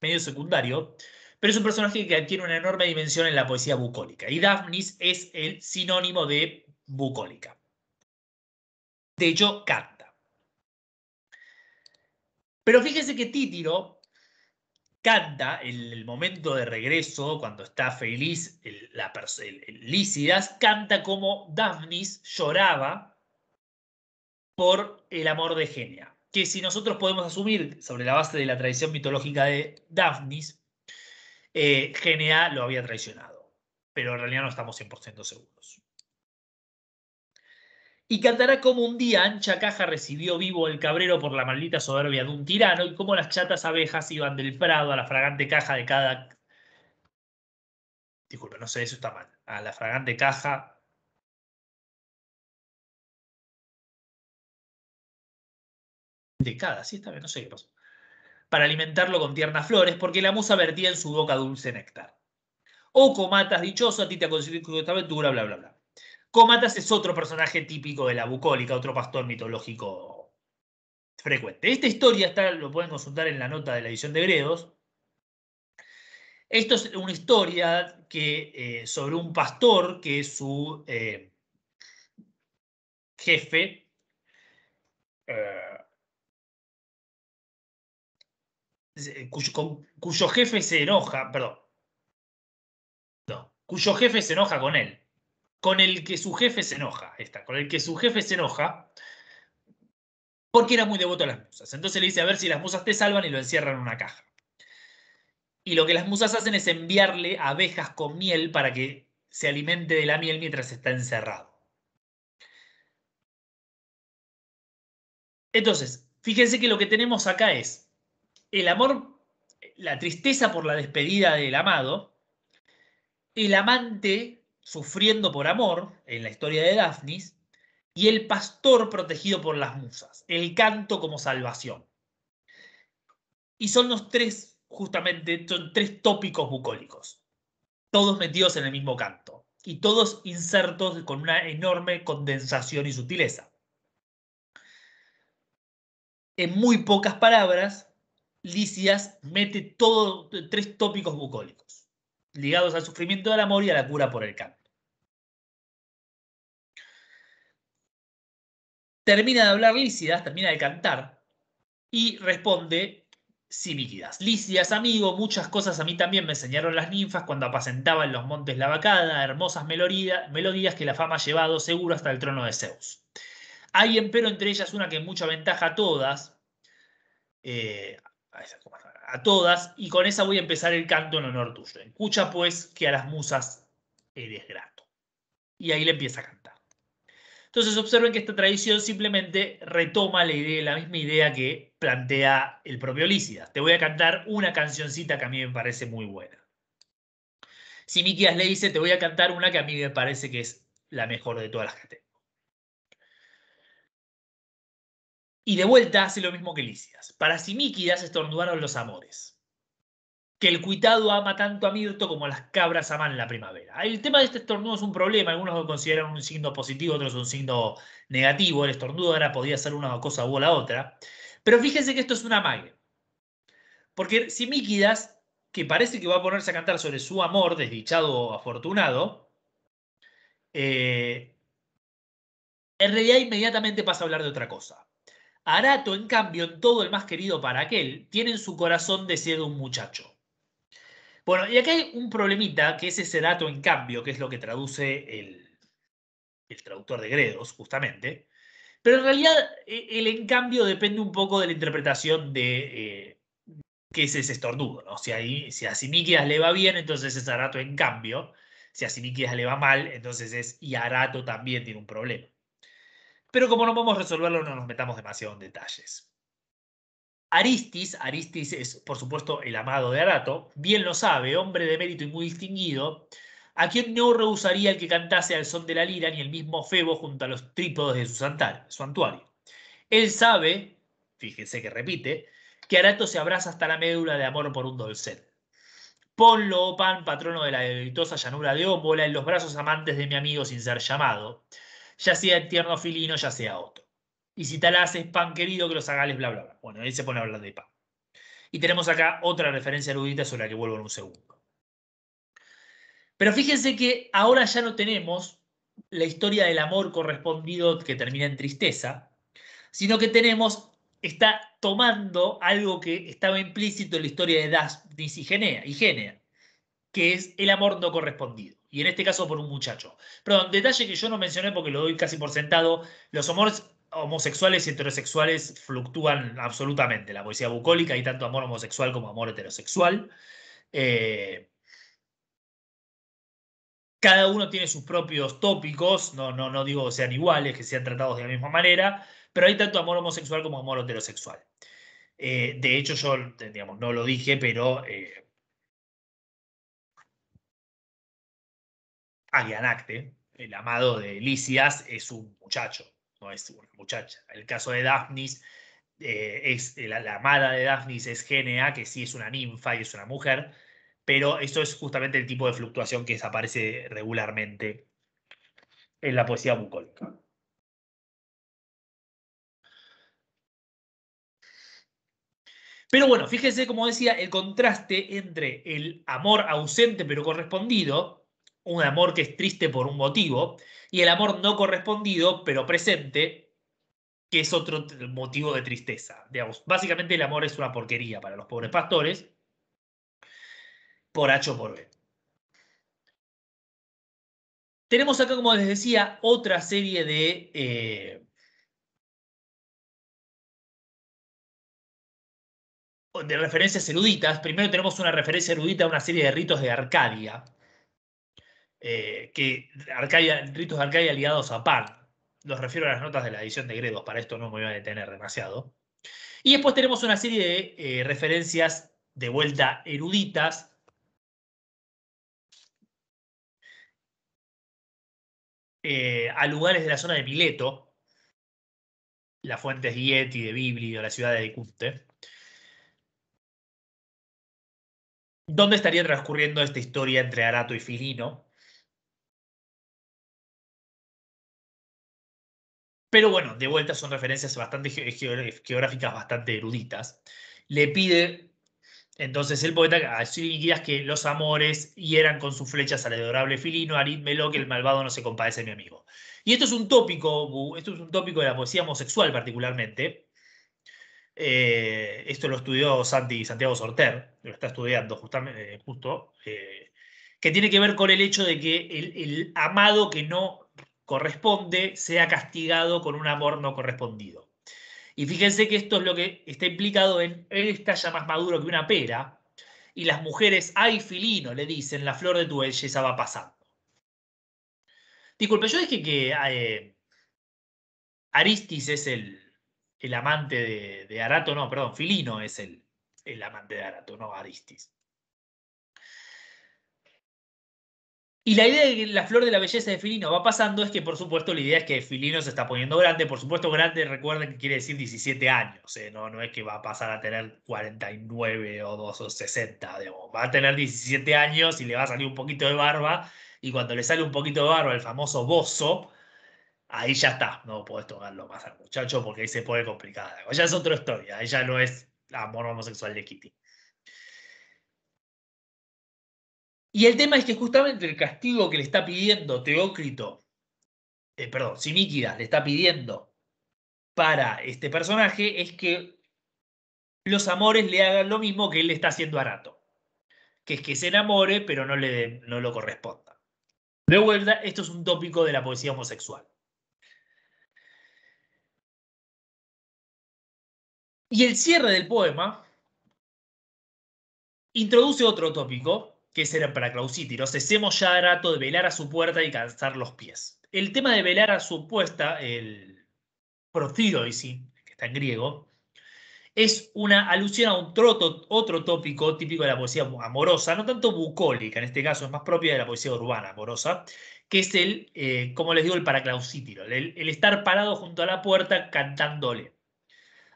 medio secundario, pero es un personaje que adquiere una enorme dimensión en la poesía bucólica. Y Dafnis es el sinónimo de bucólica. De hecho, canta. Pero fíjense que Títiro canta en el momento de regreso, cuando está feliz Lícidas, canta como Dafnis lloraba por el amor de Genea. Que si nosotros podemos asumir, sobre la base de la tradición mitológica de Dafnis, Genea lo había traicionado. Pero en realidad no estamos 100% seguros. Y cantará como un día ancha caja recibió vivo el cabrero por la maldita soberbia de un tirano, y como las chatas abejas iban del prado a la fragante caja de cada... Disculpe, no sé, eso está mal. A la fragante caja... De cada, sí, está bien, no sé qué pasó. Para alimentarlo con tiernas flores, porque la musa vertía en su boca dulce néctar. O Comatas, dichoso, a ti te ha concedido esta aventura, bla, bla, bla. Comatas es otro personaje típico de la bucólica, otro pastor mitológico frecuente. Esta historia lo pueden consultar en la nota de la edición de Gredos. Esto es una historia sobre un pastor que es su jefe, cuyo jefe se enoja, perdón, no, cuyo jefe se enoja con él, con el que su jefe se enoja, con el que su jefe se enoja porque era muy devoto a las musas. Entonces le dice a ver si las musas te salvan y lo encierran en una caja. Y lo que las musas hacen es enviarle abejas con miel para que se alimente de la miel mientras está encerrado. Entonces, fíjense que lo que tenemos acá es el amor, la tristeza por la despedida del amado, el amante sufriendo por amor, en la historia de Dafnis, y el pastor protegido por las musas, el canto como salvación. Y son los tres, justamente, son tres tópicos bucólicos, todos metidos en el mismo canto, y todos insertos con una enorme condensación y sutileza. En muy pocas palabras, Lícidas mete tres tópicos bucólicos, ligados al sufrimiento del amor y a la cura por el canto. Termina de hablar Lícidas, termina de cantar, y responde Simíquidas. Lícidas, amigo, muchas cosas a mí también me enseñaron las ninfas cuando apacentaba en los montes la vacada, hermosas melodías que la fama ha llevado seguro hasta el trono de Zeus. Hay empero entre ellas una que mucha ventaja a todas, a todas, y con esa voy a empezar el canto en honor tuyo. Escucha pues que a las musas eres grato. Y ahí le empieza a cantar. Entonces observen que esta tradición simplemente retoma la misma idea que plantea el propio Lícidas. Te voy a cantar una cancioncita que a mí me parece muy buena. Simíquidas le dice, te voy a cantar una que a mí me parece que es la mejor de todas las que tengo. Y de vuelta hace lo mismo que Lícidas. Para Simíquidas estornudaron los amores. Que el cuitado ama tanto a Mirto como las cabras aman la primavera. El tema de este estornudo es un problema. Algunos lo consideran un signo positivo, otros un signo negativo. El estornudo ahora podía ser una cosa o la otra. Pero fíjense que esto es una amague. Porque Simíquidas, que parece que va a ponerse a cantar sobre su amor, desdichado o afortunado, en realidad inmediatamente pasa a hablar de otra cosa. Arato, en cambio, en todo el más querido para aquel, tiene en su corazón deseo de un muchacho. Bueno, y acá hay un problemita, que es ese dato en cambio, que es lo que traduce el traductor de Gredos, justamente. Pero en realidad el en cambio depende un poco de la interpretación de qué es ese estornudo, ¿no? Si a Simíquidas le va bien, entonces es Arato en cambio. Si a Simíquidas le va mal, entonces es y Arato también tiene un problema. Pero como no podemos resolverlo, no nos metamos demasiado en detalles. Aristis es por supuesto el amado de Arato, bien lo sabe, hombre de mérito y muy distinguido, a quien no rehusaría el que cantase al son de la lira ni el mismo Febo junto a los trípodes de su santuario. Él sabe, fíjense que repite, que Arato se abraza hasta la médula de amor por un doncel. Ponlo, oh Pan, patrono de la deleitosa llanura de Ómbola, en los brazos amantes de mi amigo sin ser llamado, ya sea el tierno Filino, ya sea otro. Y si tal haces, Pan querido, que los hagales, bla, bla, bla. Bueno, ahí se pone a hablar de Pan. Y tenemos acá otra referencia erudita sobre la que vuelvo en un segundo. Pero fíjense que ahora ya no tenemos la historia del amor correspondido que termina en tristeza, sino que está tomando algo que estaba implícito en la historia de Daphnis y Genea, que es el amor no correspondido. Y en este caso por un muchacho. Perdón, detalle que yo no mencioné porque lo doy casi por sentado, los amores homosexuales y heterosexuales fluctúan absolutamente. La poesía bucólica hay tanto amor homosexual como amor heterosexual. Eh, Cada uno tiene sus propios tópicos, no digo que sean iguales, que sean tratados de la misma manera, pero hay tanto amor homosexual como amor heterosexual. De hecho, yo digamos, no lo dije, pero Agianacte, el amado de Lisias, es un muchacho, no es una muchacha. El caso de Daphnis, la amada de Daphnis es Genea, que sí es una ninfa y es una mujer, pero esto es justamente el tipo de fluctuación que desaparece regularmente en la poesía bucólica. Pero bueno, fíjense, como decía, el contraste entre el amor ausente pero correspondido, un amor que es triste por un motivo, y el amor no correspondido pero presente, que es otro motivo de tristeza. Digamos, básicamente el amor es una porquería para los pobres pastores, por H o por B. Tenemos acá, como les decía, otra serie de referencias eruditas. Primero tenemos una referencia erudita a una serie de ritos de Arcadia, ritos de Arcadia ligados a Pan. Los refiero a las notas de la edición de Gredos, para esto no me voy a detener demasiado. Y después tenemos una serie de referencias de vuelta eruditas a lugares de la zona de Mileto, las fuentes Gieti, de Bibli, o la ciudad de Ecunte, donde estaría transcurriendo esta historia entre Arato y Filino. Pero bueno, de vuelta son referencias bastante geográficas, bastante eruditas. Le pide entonces el poeta a Siliquías que los amores hieran con sus flechas al adorable Filino, arídmelo que el malvado no se compadece de mi amigo. Y esto es un tópico de la poesía homosexual particularmente. Esto lo estudió Santiago Sorter, lo está estudiando justamente, que tiene que ver con el hecho de que el amado que no corresponde sea castigado con un amor no correspondido. Y fíjense que esto es lo que está implicado en él está ya más maduro que una pera, y las mujeres, ay Filino, le dicen, la flor de tu belleza va pasando. Disculpe, yo dije que Aristis es el amante de Arato, no, perdón, Filino es el amante de Arato, no Aristis. Y la idea de que la flor de la belleza de Filino va pasando es que, por supuesto, la idea es que Filino se está poniendo grande. Por supuesto, grande, recuerden que quiere decir 17 años. No es que va a pasar a tener 49 o 2 o 60. Digamos. Va a tener 17 años y le va a salir un poquito de barba. Y cuando le sale un poquito de barba, el famoso bozo, ahí ya está. No podés tocarlo más al muchacho porque ahí se pone complicada. Ya es otra historia. Ahí ya no es amor homosexual de Kitty. Y el tema es que justamente el castigo que le está pidiendo Teócrito, perdón, Simíquidas le está pidiendo para este personaje es que los amores le hagan lo mismo que él le está haciendo a Arato, que es que se enamore pero no lo corresponda. De vuelta, esto es un tópico de la poesía homosexual. Y el cierre del poema introduce otro tópico, que es el Paraclausítiro. Cesemos ya, Arato, de velar a su puerta y cansar los pies. El tema de velar a su puesta, el prothiroisi, que está en griego, es una alusión a otro tópico típico de la poesía amorosa, no tanto bucólica, en este caso es más propia de la poesía urbana amorosa, que es como les digo, el paraclausítiro, el estar parado junto a la puerta cantándole.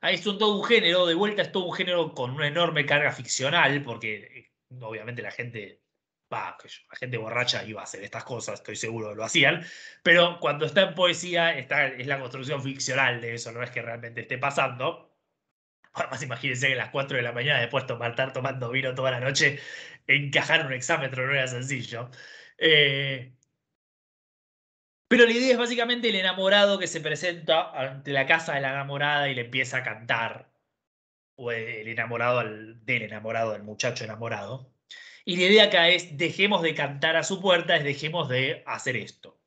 Ahí es todo un género, de vuelta es todo un género con una enorme carga ficcional, porque obviamente la gente, la gente borracha iba a hacer estas cosas, estoy seguro que lo hacían, pero cuando está en poesía es la construcción ficcional de eso, no es que realmente esté pasando. Además, imagínense que a las 4 de la mañana, después de estar tomando vino toda la noche, encajar un exámetro no era sencillo. Eh, pero la idea es básicamente el enamorado que se presenta ante la casa de la enamorada y le empieza a cantar, o el enamorado del enamorado, del muchacho enamorado. Y la idea acá es, dejemos de cantar a su puerta, es dejemos de hacer esto.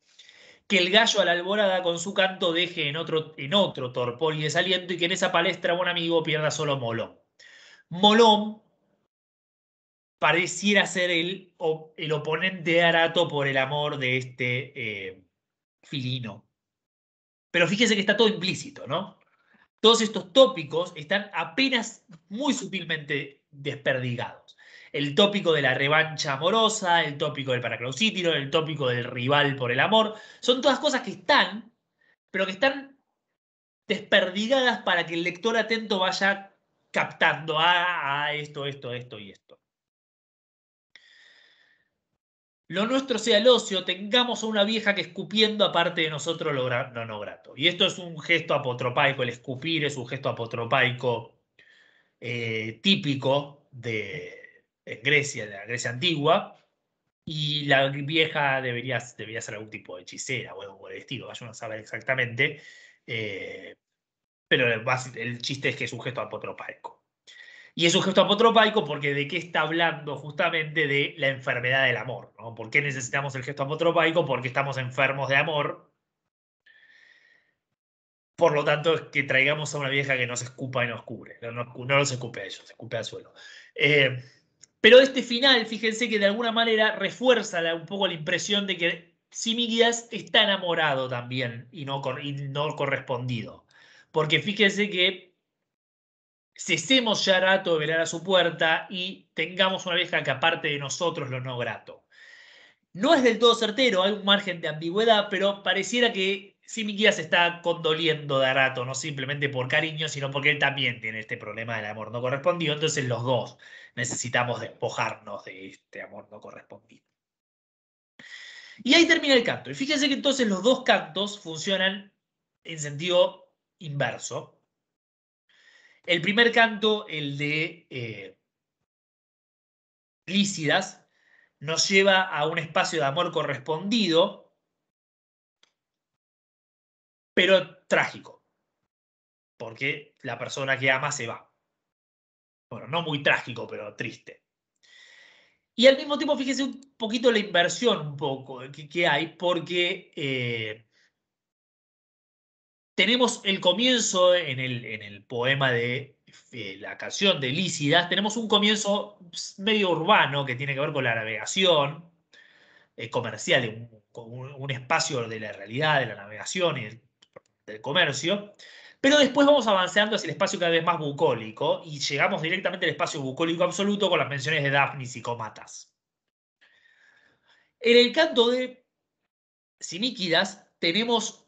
Que el gallo a la alborada con su canto deje en otro torpor y desaliento, y que en esa palestra un amigo pierda solo Molón. Molón pareciera ser el oponente de Arato por el amor de este Filino. Pero fíjese que está todo implícito, ¿no? Todos estos tópicos están apenas muy sutilmente desperdigados. El tópico de la revancha amorosa, el tópico del Paraclausítiro, el tópico del rival por el amor, son todas cosas que están, pero que están desperdigadas para que el lector atento vaya captando esto, esto y esto. Lo nuestro sea el ocio, tengamos a una vieja que escupiendo aparte de nosotros no grato. Y esto es un gesto apotropaico, el escupir es un gesto apotropaico típico en Grecia, de la Grecia antigua, y la vieja debería ser algún tipo de hechicera o algo por el estilo, vaya uno a saber exactamente, pero el chiste es que es un gesto apotropaico. Y es un gesto apotropaico porque ¿de qué está hablando? Justamente de la enfermedad del amor, ¿no? ¿Por qué necesitamos el gesto apotropaico? Porque estamos enfermos de amor. Por lo tanto, es que traigamos a una vieja que nos escupa y nos cubre. No los escupe a ellos, se escupe al suelo. Pero este final, fíjense que de alguna manera refuerza un poco la impresión de que Simigias está enamorado también y no correspondido. Porque fíjense que cesemos ya rato de velar a su puerta y tengamos una vieja que aparte de nosotros lo no grato. No es del todo certero, hay un margen de ambigüedad, pero pareciera que Simikia se está condoliendo de Arato, no simplemente por cariño, sino porque él también tiene este problema del amor no correspondido, entonces los dos necesitamos despojarnos de este amor no correspondido. Y ahí termina el canto. Y fíjense que entonces los dos cantos funcionan en sentido inverso. El primer canto, el de Lícidas, nos lleva a un espacio de amor correspondido, pero trágico, porque la persona que ama se va. Bueno, no muy trágico, pero triste. Y al mismo tiempo, fíjese un poquito la inversión un poco que hay, porque tenemos el comienzo en el poema de la canción de Lícidas, tenemos un comienzo medio urbano que tiene que ver con la navegación comercial, un espacio de la realidad, de la navegación y del comercio. Pero después vamos avanzando hacia el espacio cada vez más bucólico y llegamos directamente al espacio bucólico absoluto con las menciones de Dafnis y Comatas. En el canto de Siníquidas tenemos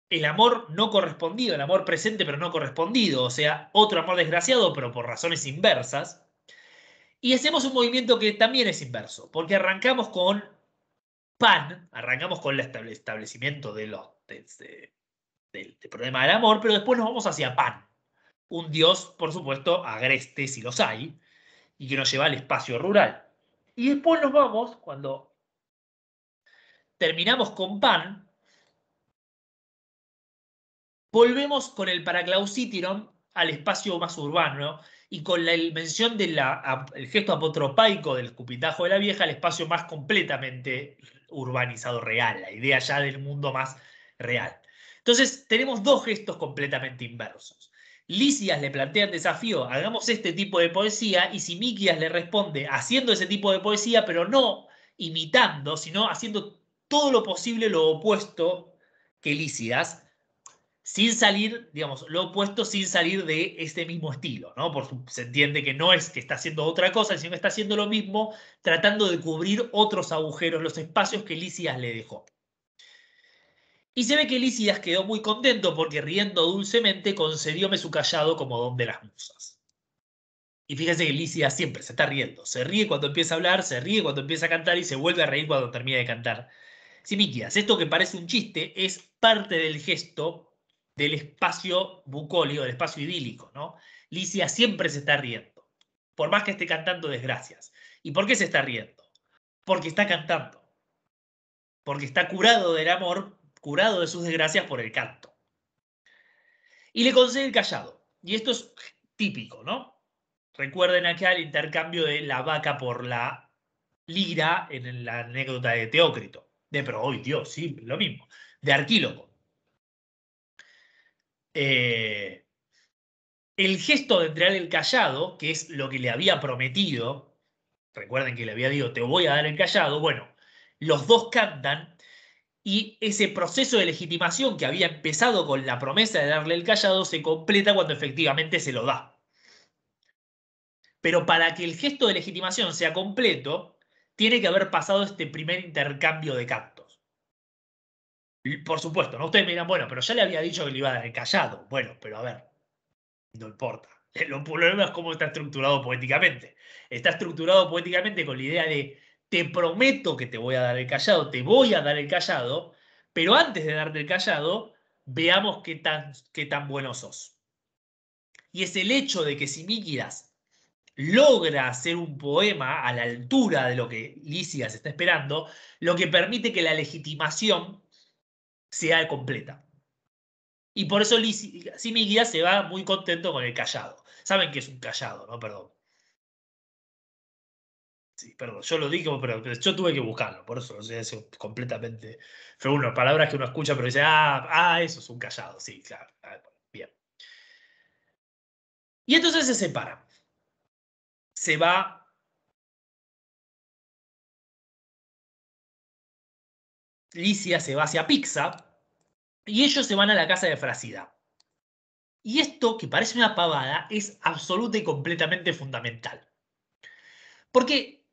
el amor no correspondido, el amor presente pero no correspondido, o sea, otro amor desgraciado pero por razones inversas. Y hacemos un movimiento que también es inverso, porque arrancamos con Pan, arrancamos con el establecimiento del problema del amor, pero después nos vamos hacia Pan, un dios, por supuesto, agreste si los hay, y que nos lleva al espacio rural. Y después nos vamos, cuando terminamos con Pan, volvemos con el Paraclausítiron al espacio más urbano y con la mención del gesto apotropaico del escupitajo de la vieja al espacio más completamente urbanizado real, la idea ya del mundo más real. Entonces tenemos dos gestos completamente inversos. Lícidas le plantea el desafío, hagamos este tipo de poesía, y Simiquias le responde haciendo ese tipo de poesía, pero no imitando, sino haciendo todo lo posible lo opuesto que Lícidas, sin salir, digamos, lo opuesto sin salir de este mismo estilo, ¿no? Se entiende que no es que está haciendo otra cosa, sino que está haciendo lo mismo, tratando de cubrir otros agujeros, los espacios que Lícidas le dejó. Y se ve que Lícidas quedó muy contento porque riendo dulcemente concedióme su callado como don de las musas. Y fíjense que Lísida siempre se está riendo. Se ríe cuando empieza a hablar, se ríe cuando empieza a cantar y se vuelve a reír cuando termina de cantar. Simíquidas, esto que parece un chiste es parte del gesto del espacio bucólico, del espacio idílico, ¿no? Lísida siempre se está riendo, por más que esté cantando desgracias. ¿Y por qué se está riendo? Porque está cantando. Porque está curado del amor, curado de sus desgracias por el canto. Y le concede el callado. Y esto es típico, ¿no? Recuerden acá el intercambio de la vaca por la lira en la anécdota de Teócrito. Pero hoy, Dios, sí, lo mismo. De Arquíloco. El gesto de entregar el callado, que es lo que le había prometido, recuerden que le había dicho, te voy a dar el callado, bueno, los dos cantan y ese proceso de legitimación que había empezado con la promesa de darle el callado se completa cuando efectivamente se lo da. Pero para que el gesto de legitimación sea completo, tiene que haber pasado este primer intercambio de cantos. Y por supuesto, ¿no? Ustedes me dirán, bueno, pero ya le había dicho que le iba a dar el callado. Bueno, pero a ver, no importa. Lo problema es cómo está estructurado poéticamente. Está estructurado poéticamente con la idea de te prometo que te voy a dar el callado, te voy a dar el callado, pero antes de darte el callado, veamos qué tan buenos sos. Y es el hecho de que Simíquidas logra hacer un poema a la altura de lo que Lísidas está esperando, lo que permite que la legitimación sea completa. Y por eso Simíquidas se va muy contento con el callado. Saben que es un callado, ¿no? Perdón. Sí, perdón, yo lo dije, pero yo tuve que buscarlo, por eso, o sea, eso completamente. Fue una palabras que uno escucha, pero dice, eso es un callado, sí, claro. Bien. Y entonces se separan. Se va Licia se va hacia Pixa y ellos se van a la casa de Frasida. Y esto, que parece una pavada, es absoluta y completamente fundamental. Porque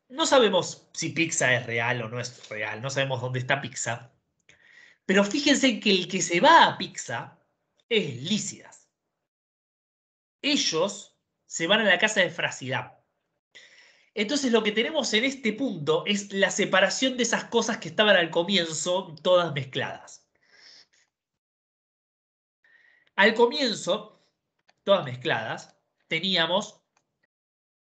no sabemos si Pixa es real o no es real, no sabemos dónde está Pixa. Pero fíjense que el que se va a Pixa es Lícidas. Ellos se van a la casa de Frasida. Entonces lo que tenemos en este punto es la separación de esas cosas que estaban al comienzo todas mezcladas. Al comienzo, todas mezcladas, teníamos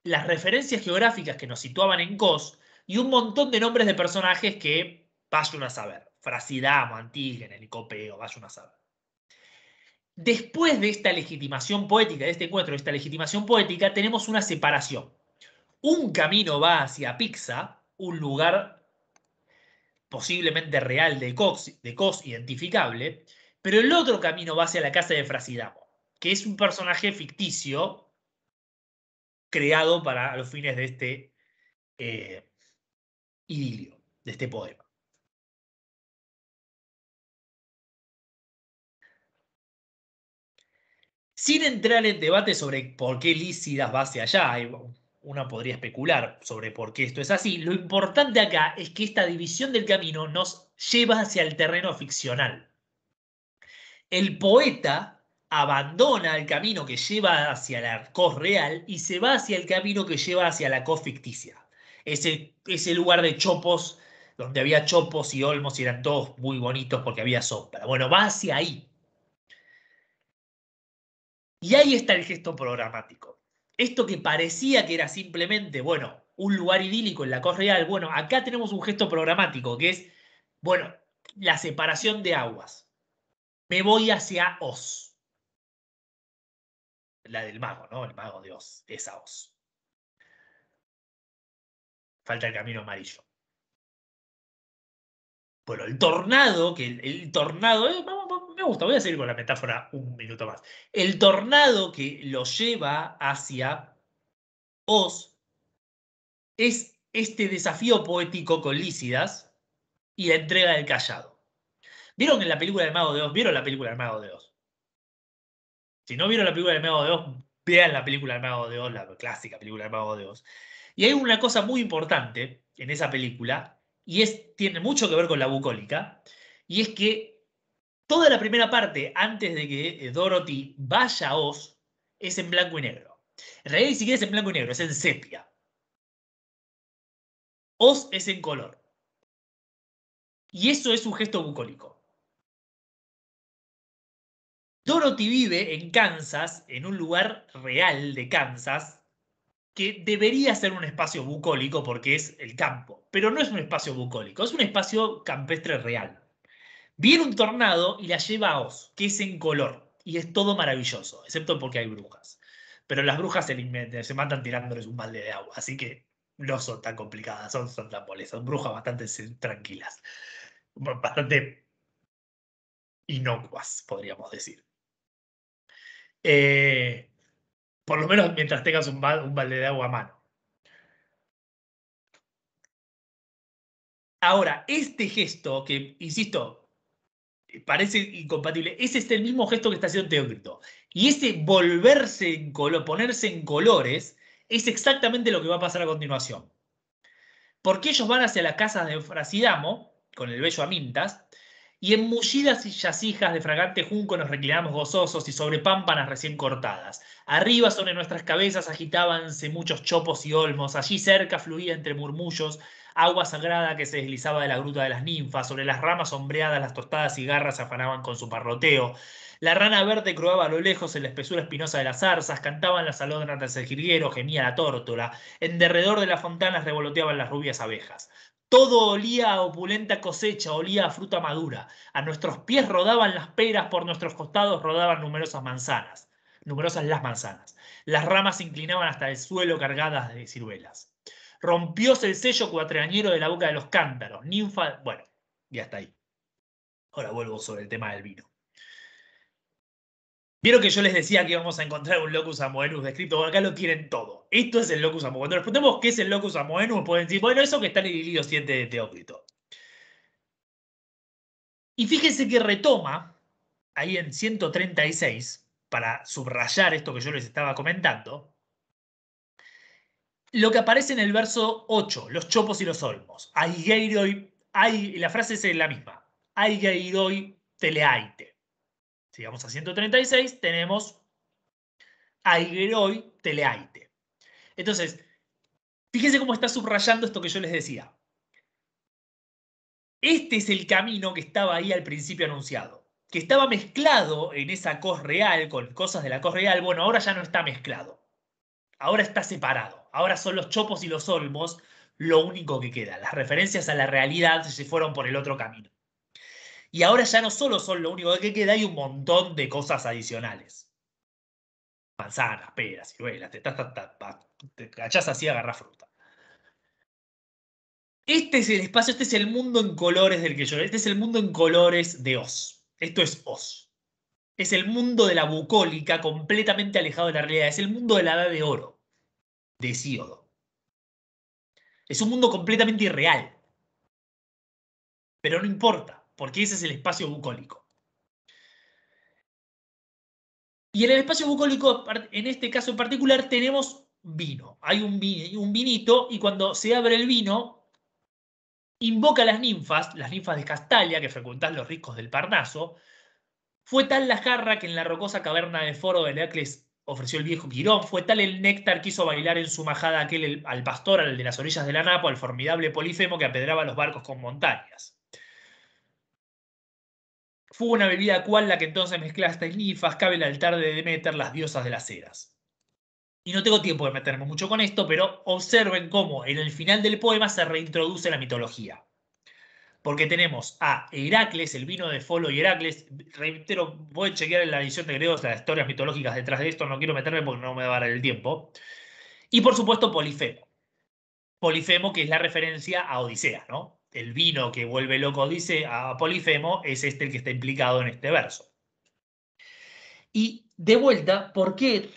las referencias geográficas que nos situaban en Kos y un montón de nombres de personajes que vayan a saber. Frasidamo, Antígena, Nicopeo, vayan a saber. Después de esta legitimación poética, de este encuentro, de esta legitimación poética, tenemos una separación. Un camino va hacia Pixa, un lugar posiblemente real de Kos identificable, pero el otro camino va hacia la casa de Frasidamo, que es un personaje ficticio creado para los fines de este idilio, de este poema. Sin entrar en debate sobre por qué Lícidas va hacia allá, uno podría especular sobre por qué esto es así, lo importante acá es que esta división del camino nos lleva hacia el terreno ficcional. El poeta abandona el camino que lleva hacia la cos real y se va hacia el camino que lleva hacia la cos ficticia. Ese lugar de chopos, donde había chopos y olmos y eran todos muy bonitos porque había sombra. Bueno, va hacia ahí. Y ahí está el gesto programático. Esto que parecía que era simplemente, bueno, un lugar idílico en la cos real, bueno, acá tenemos un gesto programático que es, bueno, la separación de aguas. Me voy hacia Os. La del mago, ¿no? El mago de Oz, esa Oz. Falta el camino amarillo. Bueno, el tornado, que el tornado, me gusta, voy a seguir con la metáfora un minuto más. El tornado que lo lleva hacia Oz es este desafío poético con Lícidas y la entrega del callado. ¿Vieron en la película del Mago de Oz? ¿Vieron la película del Mago de Oz? Si no vieron la película del Mago de Oz, vean la película del Mago de Oz, la clásica película del Mago de Oz. Y hay una cosa muy importante en esa película, y tiene mucho que ver con la bucólica, y es que toda la primera parte, antes de que Dorothy vaya a Oz, es en blanco y negro. En realidad ni siquiera es en blanco y negro, es en sepia. Oz es en color. Y eso es un gesto bucólico. Dorothy vive en Kansas, en un lugar real de Kansas, que debería ser un espacio bucólico porque es el campo, pero no es un espacio bucólico, es un espacio campestre real. Viene un tornado y la lleva a Oz, que es en color, y es todo maravilloso, excepto porque hay brujas. Pero las brujas se matan tirándoles un balde de agua, así que no son tan complicadas, son tan molestas, son brujas bastante tranquilas, bastante inocuas, podríamos decir. Eh, por lo menos mientras tengas un balde de agua a mano. Ahora, este gesto, que, insisto, parece incompatible, ese es el mismo gesto que está haciendo Teócrito. Y ese volverse en color, ponerse en colores, es exactamente lo que va a pasar a continuación. Porque ellos van hacia las casas de Frasidamo, con el bello Amintas, y en mullidas y yacijas de fragante junco nos reclinamos gozosos y sobre pámpanas recién cortadas. Arriba sobre nuestras cabezas agitábanse muchos chopos y olmos, allí cerca fluía entre murmullos agua sagrada que se deslizaba de la gruta de las ninfas, sobre las ramas sombreadas las tostadas cigarras se afanaban con su parloteo. La rana verde croaba a lo lejos en la espesura espinosa de las zarzas, cantaban las alondras del jilguero, gemía la tórtola, en derredor de las fontanas revoloteaban las rubias abejas. Todo olía a opulenta cosecha, olía a fruta madura. A nuestros pies rodaban las peras, por nuestros costados rodaban numerosas manzanas. Numerosas las manzanas. Las ramas se inclinaban hasta el suelo cargadas de ciruelas. Rompióse el sello cuatreañero de la boca de los cántaros. Ninfa. Bueno, y hasta ahí. Ahora vuelvo sobre el tema del vino. Vieron que yo les decía que íbamos a encontrar un locus amoenus descrito. Bueno, acá lo tienen todo. Esto es el locus amoenus. Cuando les preguntemos qué es el locus amoenus, pueden decir, bueno, eso que está en el Ilírio 7 de Teócrito. Y fíjense que retoma, ahí en 136, para subrayar esto que yo les estaba comentando, lo que aparece en el verso 8, los chopos y los olmos. La frase es la misma. Aigeiroi teleaite. Si vamos a 136, tenemos Aigeroi teleaite. Entonces, fíjense cómo está subrayando esto que yo les decía. Este es el camino que estaba ahí al principio anunciado, que estaba mezclado en esa cos real con cosas de la cos real. Bueno, ahora ya no está mezclado. Ahora está separado. Ahora son los chopos y los olmos lo único que queda. Las referencias a la realidad se fueron por el otro camino. Y ahora ya no solo son lo único que queda, hay un montón de cosas adicionales. Manzanas, peras, ciruelas, te cachás así, agarrás fruta. Este es el espacio, este es el mundo en colores del que yo. Este es el mundo en colores de Oz. Esto es Oz. Es el mundo de la bucólica completamente alejado de la realidad. Es el mundo de la edad de oro, de Hesíodo. Es un mundo completamente irreal. Pero no importa, porque ese es el espacio bucólico. Y en el espacio bucólico, en este caso en particular, tenemos vino. Hay un vinito, y cuando se abre el vino, invoca a las ninfas de Castalia, que frecuentan los ricos del Parnaso. Fue tal la jarra que en la rocosa caverna de Foro de Heracles ofreció el viejo Quirón. Fue tal el néctar que hizo bailar en su majada al pastor, al de las orillas de la Napo, al formidable Polifemo que apedraba los barcos con montañas. Fue una bebida cual la que entonces mezclaste ninfas, cabe el altar de Demeter, las diosas de las eras. Y no tengo tiempo de meterme mucho con esto, pero observen cómo en el final del poema se reintroduce la mitología. Porque tenemos a Heracles, el vino de Folo y Heracles. Reitero, voy a chequear en la edición de Gredos las historias mitológicas detrás de esto, no quiero meterme porque no me va a dar el tiempo. Y por supuesto Polifemo. Polifemo, que es la referencia a Odisea, ¿no? El vino que vuelve loco a Polifemo es este el que está implicado en este verso. Y de vuelta, ¿por qué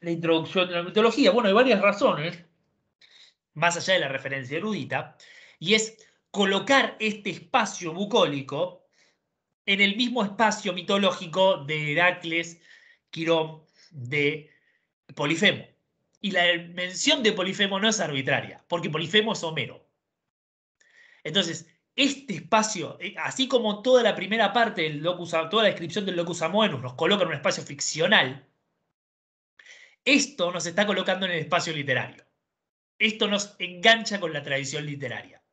la introducción de la mitología? Bueno, hay varias razones, más allá de la referencia erudita, y es colocar este espacio bucólico en el mismo espacio mitológico de Heracles, Quirón, de Polifemo. Y la mención de Polifemo no es arbitraria, porque Polifemo es Homero. Entonces, este espacio, así como toda la primera parte del locus, toda la descripción del locus amoenus nos coloca en un espacio ficcional, Esto nos está colocando en el espacio literario. Esto nos engancha con la tradición literaria.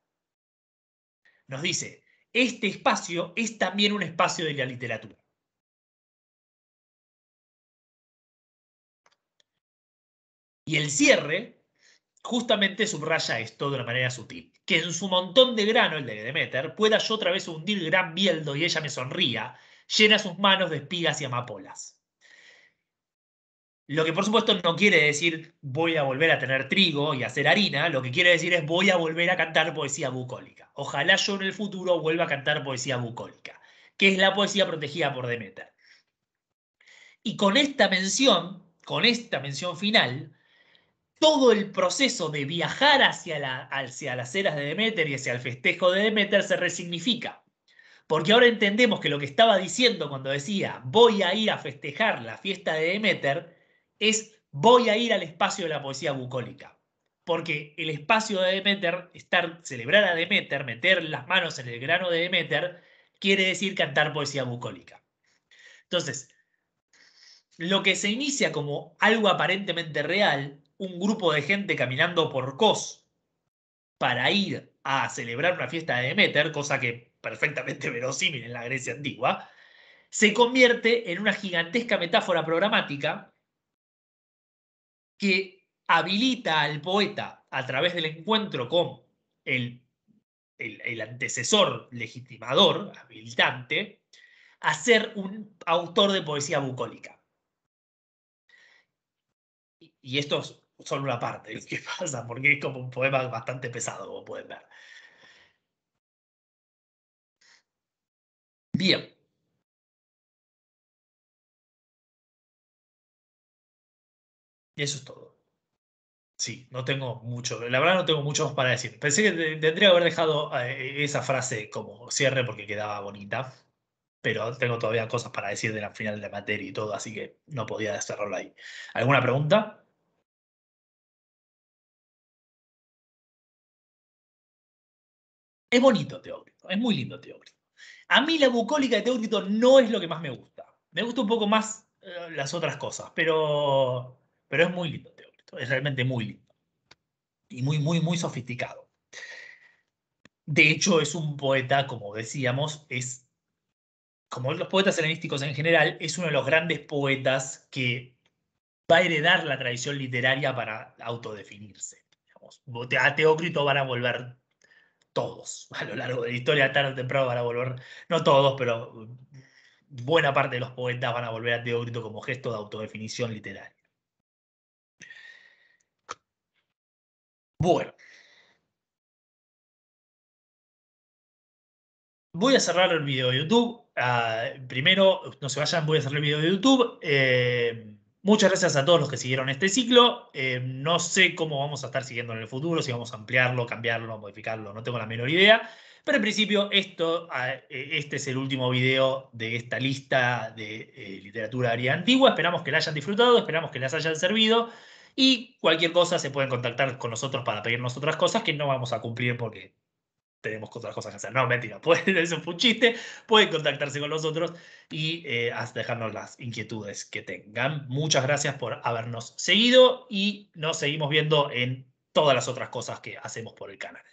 Nos dice, este espacio es también un espacio de la literatura. Y el cierre justamente subraya esto de una manera sutil. Que en su montón de grano, el de Demeter, pueda yo otra vez hundir gran bieldo y ella me sonría, llena sus manos de espigas y amapolas. Lo que por supuesto no quiere decir voy a volver a tener trigo y hacer harina, lo que quiere decir es voy a volver a cantar poesía bucólica. Ojalá yo en el futuro vuelva a cantar poesía bucólica, que es la poesía protegida por Demeter. Y con esta mención final, todo el proceso de viajar hacia las eras de Demeter y hacia el festejo de Demeter se resignifica. Porque ahora entendemos que lo que estaba diciendo cuando decía voy a ir a festejar la fiesta de Demeter es voy a ir al espacio de la poesía bucólica. Porque el espacio de Demeter, celebrar a Demeter, meter las manos en el grano de Demeter, quiere decir cantar poesía bucólica. Entonces, lo que se inicia como algo aparentemente real, un grupo de gente caminando por Kos para ir a celebrar una fiesta de Demeter, cosa que perfectamente verosímil en la Grecia antigua, se convierte en una gigantesca metáfora programática que habilita al poeta a través del encuentro con el, el antecesor legitimador, habilitante, a ser un autor de poesía bucólica. Y esto es solo una parte de lo que pasa, porque es como un poema bastante pesado, como pueden ver. Bien. Eso es todo. Sí, no tengo mucho. La verdad no tengo mucho más para decir. Pensé que tendría que haber dejado esa frase como cierre porque quedaba bonita. Pero tengo todavía cosas para decir de la final de la materia y todo, así que no podía cerrarlo ahí. ¿Alguna pregunta? Es bonito Teócrito, es muy lindo Teócrito. A mí la bucólica de Teócrito no es lo que más me gusta. Me gusta un poco más las otras cosas, pero es muy lindo Teócrito, es realmente muy lindo. Y muy, muy, muy sofisticado. De hecho, es un poeta, como decíamos, como los poetas helenísticos en general, es uno de los grandes poetas que va a heredar la tradición literaria para autodefinirse. Digamos. A Teócrito van a volver todos, a lo largo de la historia, tarde o temprano van a volver, no todos, pero buena parte de los poetas van a volver a Teócrito como gesto de autodefinición literaria. Bueno, voy a cerrar el video de YouTube. Primero, no se vayan, voy a cerrar el video de YouTube. Muchas gracias a todos los que siguieron este ciclo. No sé cómo vamos a estar siguiendo en el futuro, si vamos a ampliarlo, cambiarlo, modificarlo, no tengo la menor idea. Pero en principio este es el último video de esta lista de literatura griega antigua. Esperamos que la hayan disfrutado, esperamos que les hayan servido. Y cualquier cosa se pueden contactar con nosotros para pedirnos otras cosas que no vamos a cumplir porque tenemos otras cosas que hacer. No, mentira, eso fue un chiste. Pueden contactarse con nosotros y dejarnos las inquietudes que tengan. Muchas gracias por habernos seguido y nos seguimos viendo en todas las otras cosas que hacemos por el canal.